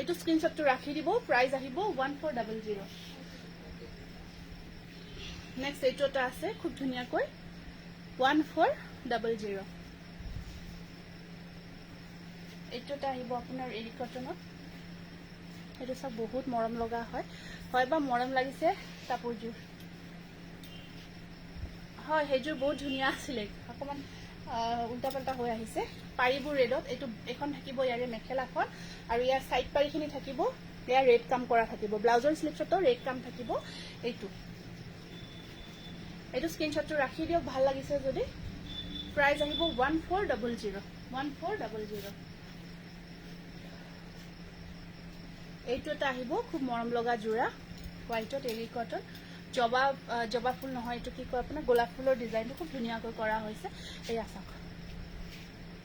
এইটো স্ক্ৰীনশ্বটটো ৰাখি দিব প্ৰাইস আহিব 1400 নেক্সট এইটো এটা আছে খুব ধুনীয়াকৈ 1400 এইটো এটা আহিব আপোনাৰ এৰি কটনত এইটো সব বহুত মৰম লগা হয় বা মৰম লাগিছে কাপোৰযোৰ হয় হেজুৰ বহুত ধুনীয়া আছিল অকমান উল্টা পাল্টা হৈ আহিছে পাৰিবোৰ ৰেডত এইটো এখন থাকিব ইয়াৰে মেখেলাখন আৰু ইয়াৰ সাইড পাৰিখিনি থাকিব ইয়াৰ ৰেড কাম কৰা থাকিব ব্লাউজৰ স্লিভছতো ৰেড কাম থাকিব এইটো স্ক্ৰীনশ্বটটো ৰাখি দিয়ক ভাল লাগিছে যদি প্ৰাইস আহিব 1400 এইটো এটা আহিব খুব মৰম লগা যোৰা হোৱাইটত এৰি কটন জবা ফুল নহয় এইটো কি কয় আপোনাৰ গোলাপ ফুলৰ ডিজাইনটো খুব ধুনীয়াকৈ কৰা হৈছে এই আছাক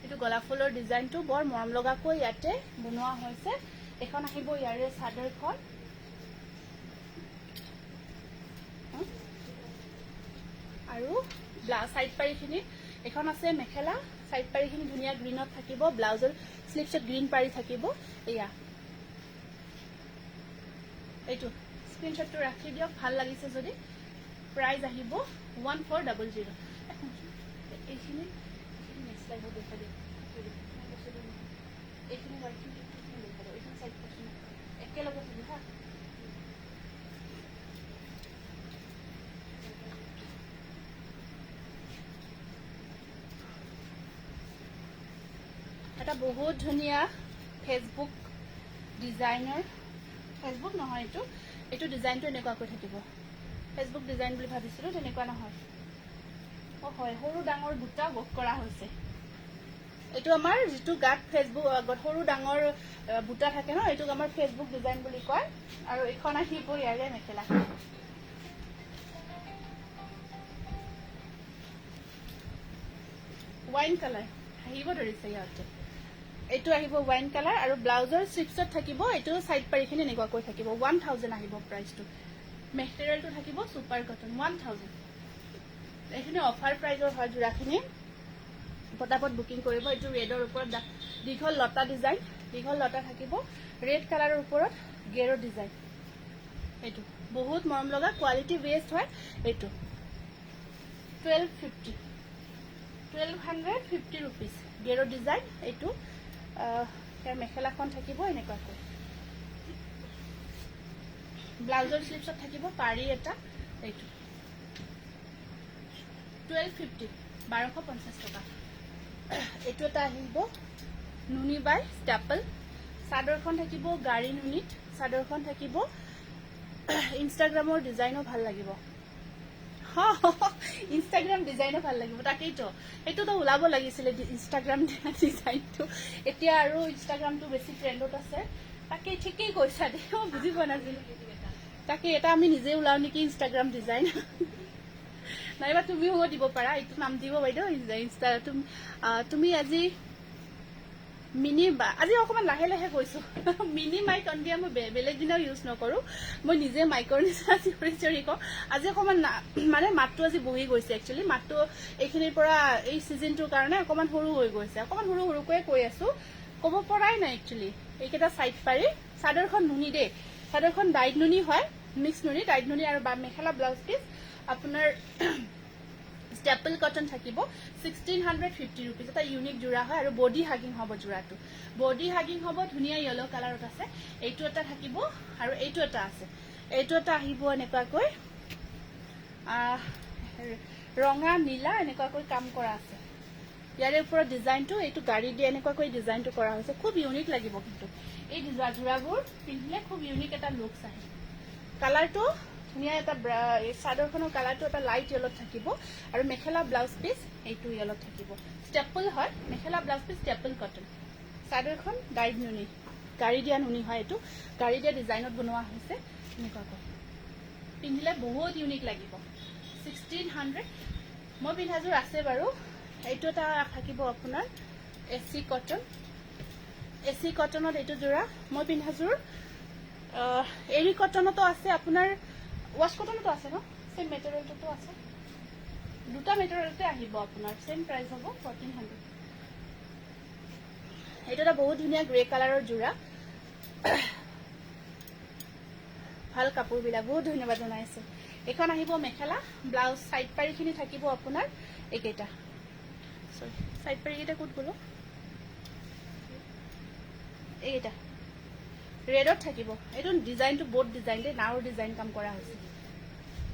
এইটো গোলাপ ফুলৰ ডিজাইনটো বৰ মৰম লগাকৈ ইয়াতে বনোৱা হৈছে এখন আহিব ইয়াৰে চাদৰখন আৰু সাইড পাৰিখিনি এখন আছে মেখেলা সাইড পাৰিখিনি ধুনীয়া গ্ৰীণত থাকিব ব্লাউজৰ স্লিভছত গ্ৰীণ পাৰি থাকিব এয়া এইটো স্ক্ৰীনশ্বটটো ৰাখি দিয়ক ভাল লাগিছে যদি প্ৰাইস আহিব 1400 এইখিনি নেক্সট লাইভ দেখা দিয়ক এইখিনি এইখন সাইড পাৰ্চন একেলগে থাকিব হা এটা বহুত ধুনীয়া ফেসবুক ডিজাইনৰ ফেসবুক নহয় এইটো ডিজাইনটো এনেকুৱাকৈ থাকিব ফেসবুক ডিজাইন বুলি ভাবিছিলো তেনেকুৱা নহয় হয় সৰু ডাঙৰ দুটা গঠ কৰা হৈছে এইটো আমাৰ যেটো গাত ফেসবুক সৰু ডাঙৰ বুটা থাকে ন এইটো আমাৰ ফেসবুক ডিজাইন বুলি কয় আৰু এখন আহিব ইয়াৰে মেখেলা ওয়াইন কালাৰ আহিব ধৰিছে ইয়াতে এইটো আহিব ওয়াইন কালাৰ আৰু ব্লাউজৰ স্লিভছত থাকিব এইটো সাইড পাৰিখিনি এনেকুৱাকৈ থাকিব 1000 আহিব প্ৰাইসটো মেটেৰিয়েলটো থাকিব সুপাৰ কটন 1000 এইখিনি অফাৰ প্ৰাইজৰ হয় যোৰাখিনি পটাপট বুকিং কৰিব এইটো ৰেডৰ ওপৰত দীঘল লতা ডিজাইন দীঘল লতা থাকিব ৰেড কালাৰৰ ওপৰত গেৰো ডিজাইন এইটো বহুত মৰম লগা কোৱালিটি বেস্ট হয় এইটো 1250 रुपीस গেৰো ডিজাইন এইটো ইয়াৰ মেখেলাখন থাকিব এনেকুৱাকৈ ব্লাউজৰ স্লিভছত থাকিব পাৰি এটা এইটো 1250 1250 টকা এইটো এটা আহিব নুনি বাই ষ্টেপল চাদৰখন থাকিব গাড়ী নুনিত চাদৰখন থাকিব ইনষ্টাগ্ৰামৰ ডিজাইনো ভাল লাগিব ইনষ্টাগ্ৰাম ডিজাইনো ভাল লাগিব তাকেইতো এইটোতো ওলাব লাগিছিলে ইনষ্টাগ্ৰাম ডিজাইনটো এতিয়া আৰু ইনষ্টাগ্ৰামটো বেছি ট্ৰেণ্ডত আছে তাকে ঠিকেই কৈছা দে বুজি পোৱা নাছিলো তাকে এটা আমি নিজে ওলাও নেকি ইনষ্টাগ্ৰাম ডিজাইন নাইবা তুমিও দিব পাৰা এইটো নাম দিব বাইদেউ ইনষ্টা তুমি আজি মিনি আজি অকমান লাহে লাহে কৈছো মিনি মাইক অন্দিয়া মই বেলেগ দিনাও ইউজ নকৰো মই নিজে মাইকৰ নিচিনা চিঞৰি কওঁ আজি অকমান মানে মাতটো আজি বহি গৈছে একচুৱেলি মাতটো এইখিনিৰ পৰা এই চিজনটোৰ কাৰণে অকমান সৰু হৈ গৈছে অকমান সৰুকৈ কৈ আছো ক'ব পৰাই নাই একচুৱেলি এইকেইটা চাইড পাৰি চাদৰখন নুনি দেই চাদৰখন ডাইড নুনি হয় মিক্স নুনি ডাইড নুনি আৰু মেখেলা ব্লাউজ পিচ আপোনাৰ ষ্টেপল কটন থাকিব 1650 रुपीस এটা ইউনিক জোৰা হয় আৰু বডি হাগিং হ'ব জোৰাটো বডি হাগিং হ'ব ধুনিয়া ইয়েলো কালাৰত আছে এইটো এটা থাকিব আৰু এইটো এটা আছে এইটো এটা আহিব এনেকুৱাকৈ ৰঙা নীলা এনেকুৱাকৈ কাম কৰা আছে ইয়াৰে ওপৰত ডিজাইনটো এইটো গাড়ী দিয়ে এনেকুৱাকৈ ডিজাইনটো কৰা হৈছে খুব ইউনিক লাগিব কিন্তু এই জোৰাবোৰ পিন্ধিলে খুব ইউনিক এটা লুকছ আহে কালাৰটো ধুনিয়া এটা চাদৰখনৰ কালাৰটো এটা লাইট ইয়েলত থাকিব আৰু মেখেলা ব্লাউজ পিচ এইটো ইয়েলত থাকিব ষ্টেপল হয় মেখেলা ব্লাউজ পিচ ষ্টেপল কটন চাদৰখন ডাইড নুনি গাড়ী দিয়া নুনি হয় এইটো গাড়ী দিয়া ডিজাইনত বনোৱা হৈছে এনেকুৱাকৈ পিন্ধিলে বহুত ইউনিক লাগিব 1600 মই পিন্ধাযোৰ আছে বাৰু এইটো এটা থাকিব আপোনাৰ এচি কটনত এইটো জোৰা মই পিন্ধাযোৰ এৰি কটনতো আছে আপোনাৰ ওয়াশ কটনতো আছে ন সেম মেটেৰিয়েলটো আছে দুটা মেটেৰিয়েলতে আহিব আপোনাৰ সেম প্ৰাইস হ'ব 1400 এইটো এটা বহুত ধুনিয়া গ্ৰে কালাৰৰ জোৰা ভাল কাপোৰ বিলাক বহুত ধন্যবাদ জনাইছে এখন আহিব মেখেলা ব্লাউজ সাইড পাৰিখিনি থাকিব আপোনাৰ এইকেইটা সৰি সাইড পাৰিকেইটা ক'ত গলো এইটা ৰেডত থাকিব এইটো ডিজাইনটো বোট ডিজাইন দে নাও ডিজাইন কাম কৰা হৈছে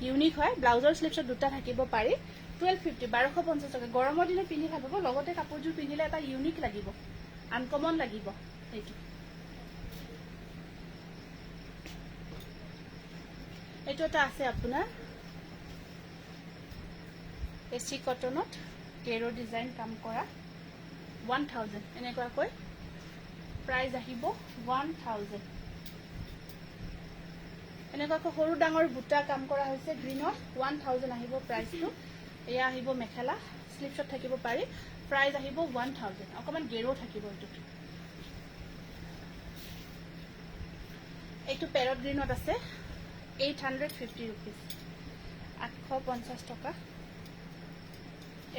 ইউনিক হয় ব্লাউজৰ স্লিভছত দুটা থাকিব পাৰি 1250 1250 টকা গৰমৰ দিনে পিন্ধি ভাল পাব লগতে কাপোৰযোৰ পিন্ধিলে এটা ইউনিক লাগিব আনকমন লাগিব এইটো এইটো এটা আছে আপোনাৰ এচি কটনত কেৰো ডিজাইন কাম কৰা 1000 এনেকুৱাকৈ প্ৰাইস আহিব 1000 এনেকুৱাকৈ সৰু ডাঙৰ বুটা কাম কৰা হৈছে গ্ৰীনত 1000 আহিব প্ৰাইসটো এয়া আহিব মেখেলা স্লিভছত থাকিব পাৰি প্ৰাইস আহিব 1000 অকমান গেৰো থাকিব এইটো পেৰট গ্ৰীনত আছে 850 रुपीस 850 টকা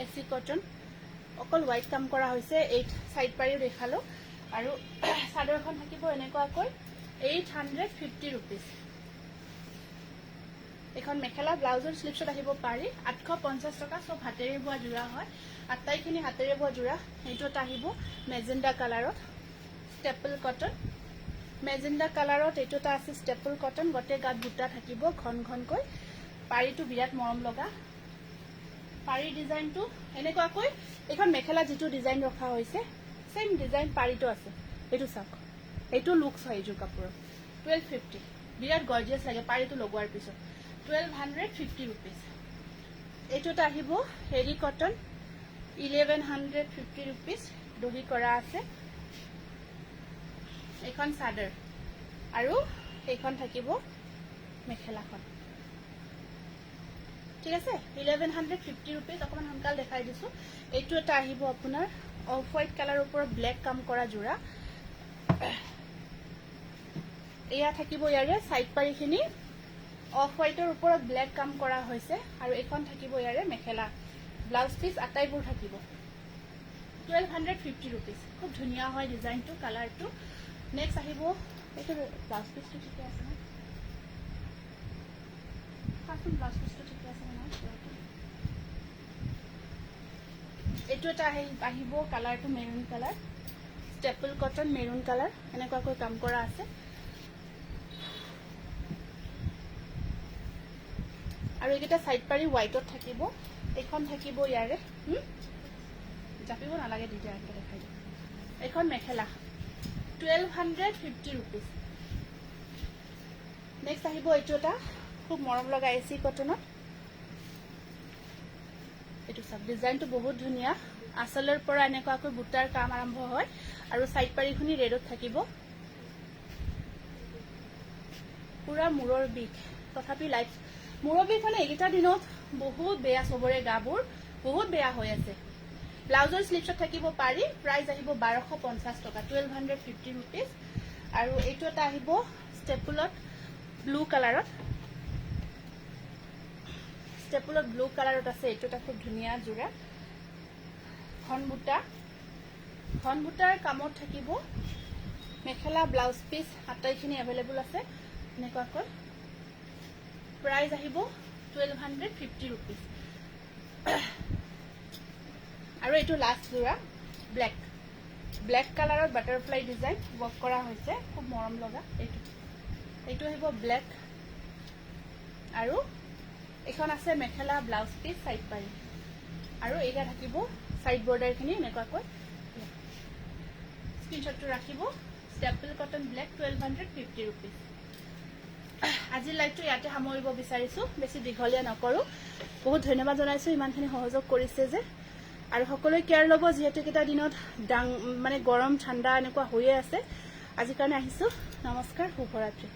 এচি কটন অকল হোৱাইট কাম কৰা হৈছে এই সাইড পাৰিও দেখালো আৰু চাদৰখন থাকিব এনেকুৱাকৈ 850 रुपीस এখন মেখেলা ব্লাউজৰ স্লিভছত আহিব পাৰি 850 টকা সব হাতেৰে বোৱা জোৰা হয় আটাইখিনি হাতেৰে বোৱা জোৰা এইটো এটা আহিব মেজেন্ডা কালাৰত ষ্টেপল কটন মেজেন্ডা কালাৰত এইটো এটা আছে ষ্টেপল কটন গটে গাত বুটা থাকিব ঘন ঘনকৈ পাৰিটো বিৰাট মৰম লগা পাৰি ডিজাইনটো এনেকুৱাকৈ এখন মেখেলা যেটো ডিজাইন ৰখা হৈছে সেম ডিজাইন পাৰিটো আছে এইটো চাওক এইটো লুকস হয় জোৰ কাপোৰ 1250 বিৰাট গৰ্জিয়াস লাগে পাৰিটো লগোৱাৰ পিছত 1250 रुपीस এইটো এটা আহিব হেৰি কটন 1150 रुपीस দহি কৰা আছে এখন চাদৰ আৰু এইখন থাকিব মেখেলাখন ঠিক আছে 1150 रुपीस অকমান হনকাল দেখাই দিছো এইটো এটা আহিব আপোনাৰ অফ হোৱাইট কালাৰৰ ওপৰত ব্ল্যাক কাম কৰা জোৰা এয়া থাকিব ইয়াৰে সাইড পাৰিখিনি অফ হোৱাইটৰ ওপৰত ব্ল্যাক কাম কৰা হৈছে আৰু এখন থাকিব ইয়াৰে মেখেলা ব্লাউজ পিচ আটাইবোৰ থাকিব 1250 रुपीस খুব ধুনিয়া হয় ডিজাইনটো কালাৰটো নেক্সট আহিব এইটো ব্লাউজ পিচটো ঠিক আছে না ফাৰ্স্ট ব্লাউজ পিচটো ঠিক আছে না এইটো এটা আহিব কালাৰটো maroon colour staple cotton maroon colour এনেকুৱাকৈ কাম কৰা আছে আৰু এইকেইটা সাইড পাৰি হোৱাইটত থাকিব এইখন থাকিব ইয়াৰে জাপিব নালাগে দুইটা একে দেখাই দিম এইখন মেখেলা 1250 rupees নেক্সট আহিব এইটো এটা খুব মৰম লগা এসি কটনত এইটো সব ডিজাইনটো বহুত ধুনিয়া আসলৰ পৰা এনেকুৱাকৈ বুটাৰ কাম আৰম্ভ হয় আৰু সাইড পাৰিখনি ৰেডত থাকিব পুৰা মুৰৰ বিক তথাপি লাইট মুৰৰ বিক মানে এইটা দিনত বহুত বেয়া সবৰে গাবোৰ বহুত বেয়া হৈ আছে ব্লাউজৰ স্লিপছত থাকিব পাৰি প্ৰাইস আহিব 1250 টকা 1250 rupees আৰু এইটো এটা আহিব ষ্টেপুলত ব্লু কালাৰত ব্লু কালাৰত আছে এইটো এটা খুব ধুনিয়া জোৰা ঘনবুটাৰ কামত থাকিব মেখেলা ব্লাউজ পিস আটাইখিনি अवेलेबल আছে এনেকুৱাকৈ প্ৰাইস আহিব 1250 rupees আৰু এইটো লাষ্ট জোৰা ব্ল্যাক কালাৰত বাটাৰফ্লাই ডিজাইন ওয়াৰ্ক কৰা হৈছে খুব মৰম লগা এইটো আহিব ব্ল্যাক আৰু এখন আছে মেখেলা ব্লাউজ পিস সাইড পাৰি আৰু এইটা থাকিব সাইড বৰ্ডাৰখিনি এনেকুৱাকৈ স্ক্ৰিনশ্বটটো ৰাখিব ষ্টেপল কটন ব্ল্যাক 1250 rupees আজি লাইভটো ইয়াতে সামৰিব বিচাৰিছো বেছি দীঘলীয়া নকৰো বহুত ধন্যবাদ জনাইছো ইমানখিনি সহযোগ কৰিছে যে আৰু সকলোৱে কেয়াৰ ল'ব যিহেতু কেইটা দিনত মানে গৰম ঠাণ্ডা এনেকুৱা হৈয়ে আছে আজি কাৰণে আহিছো নমস্কাৰ শুভৰাত্ৰি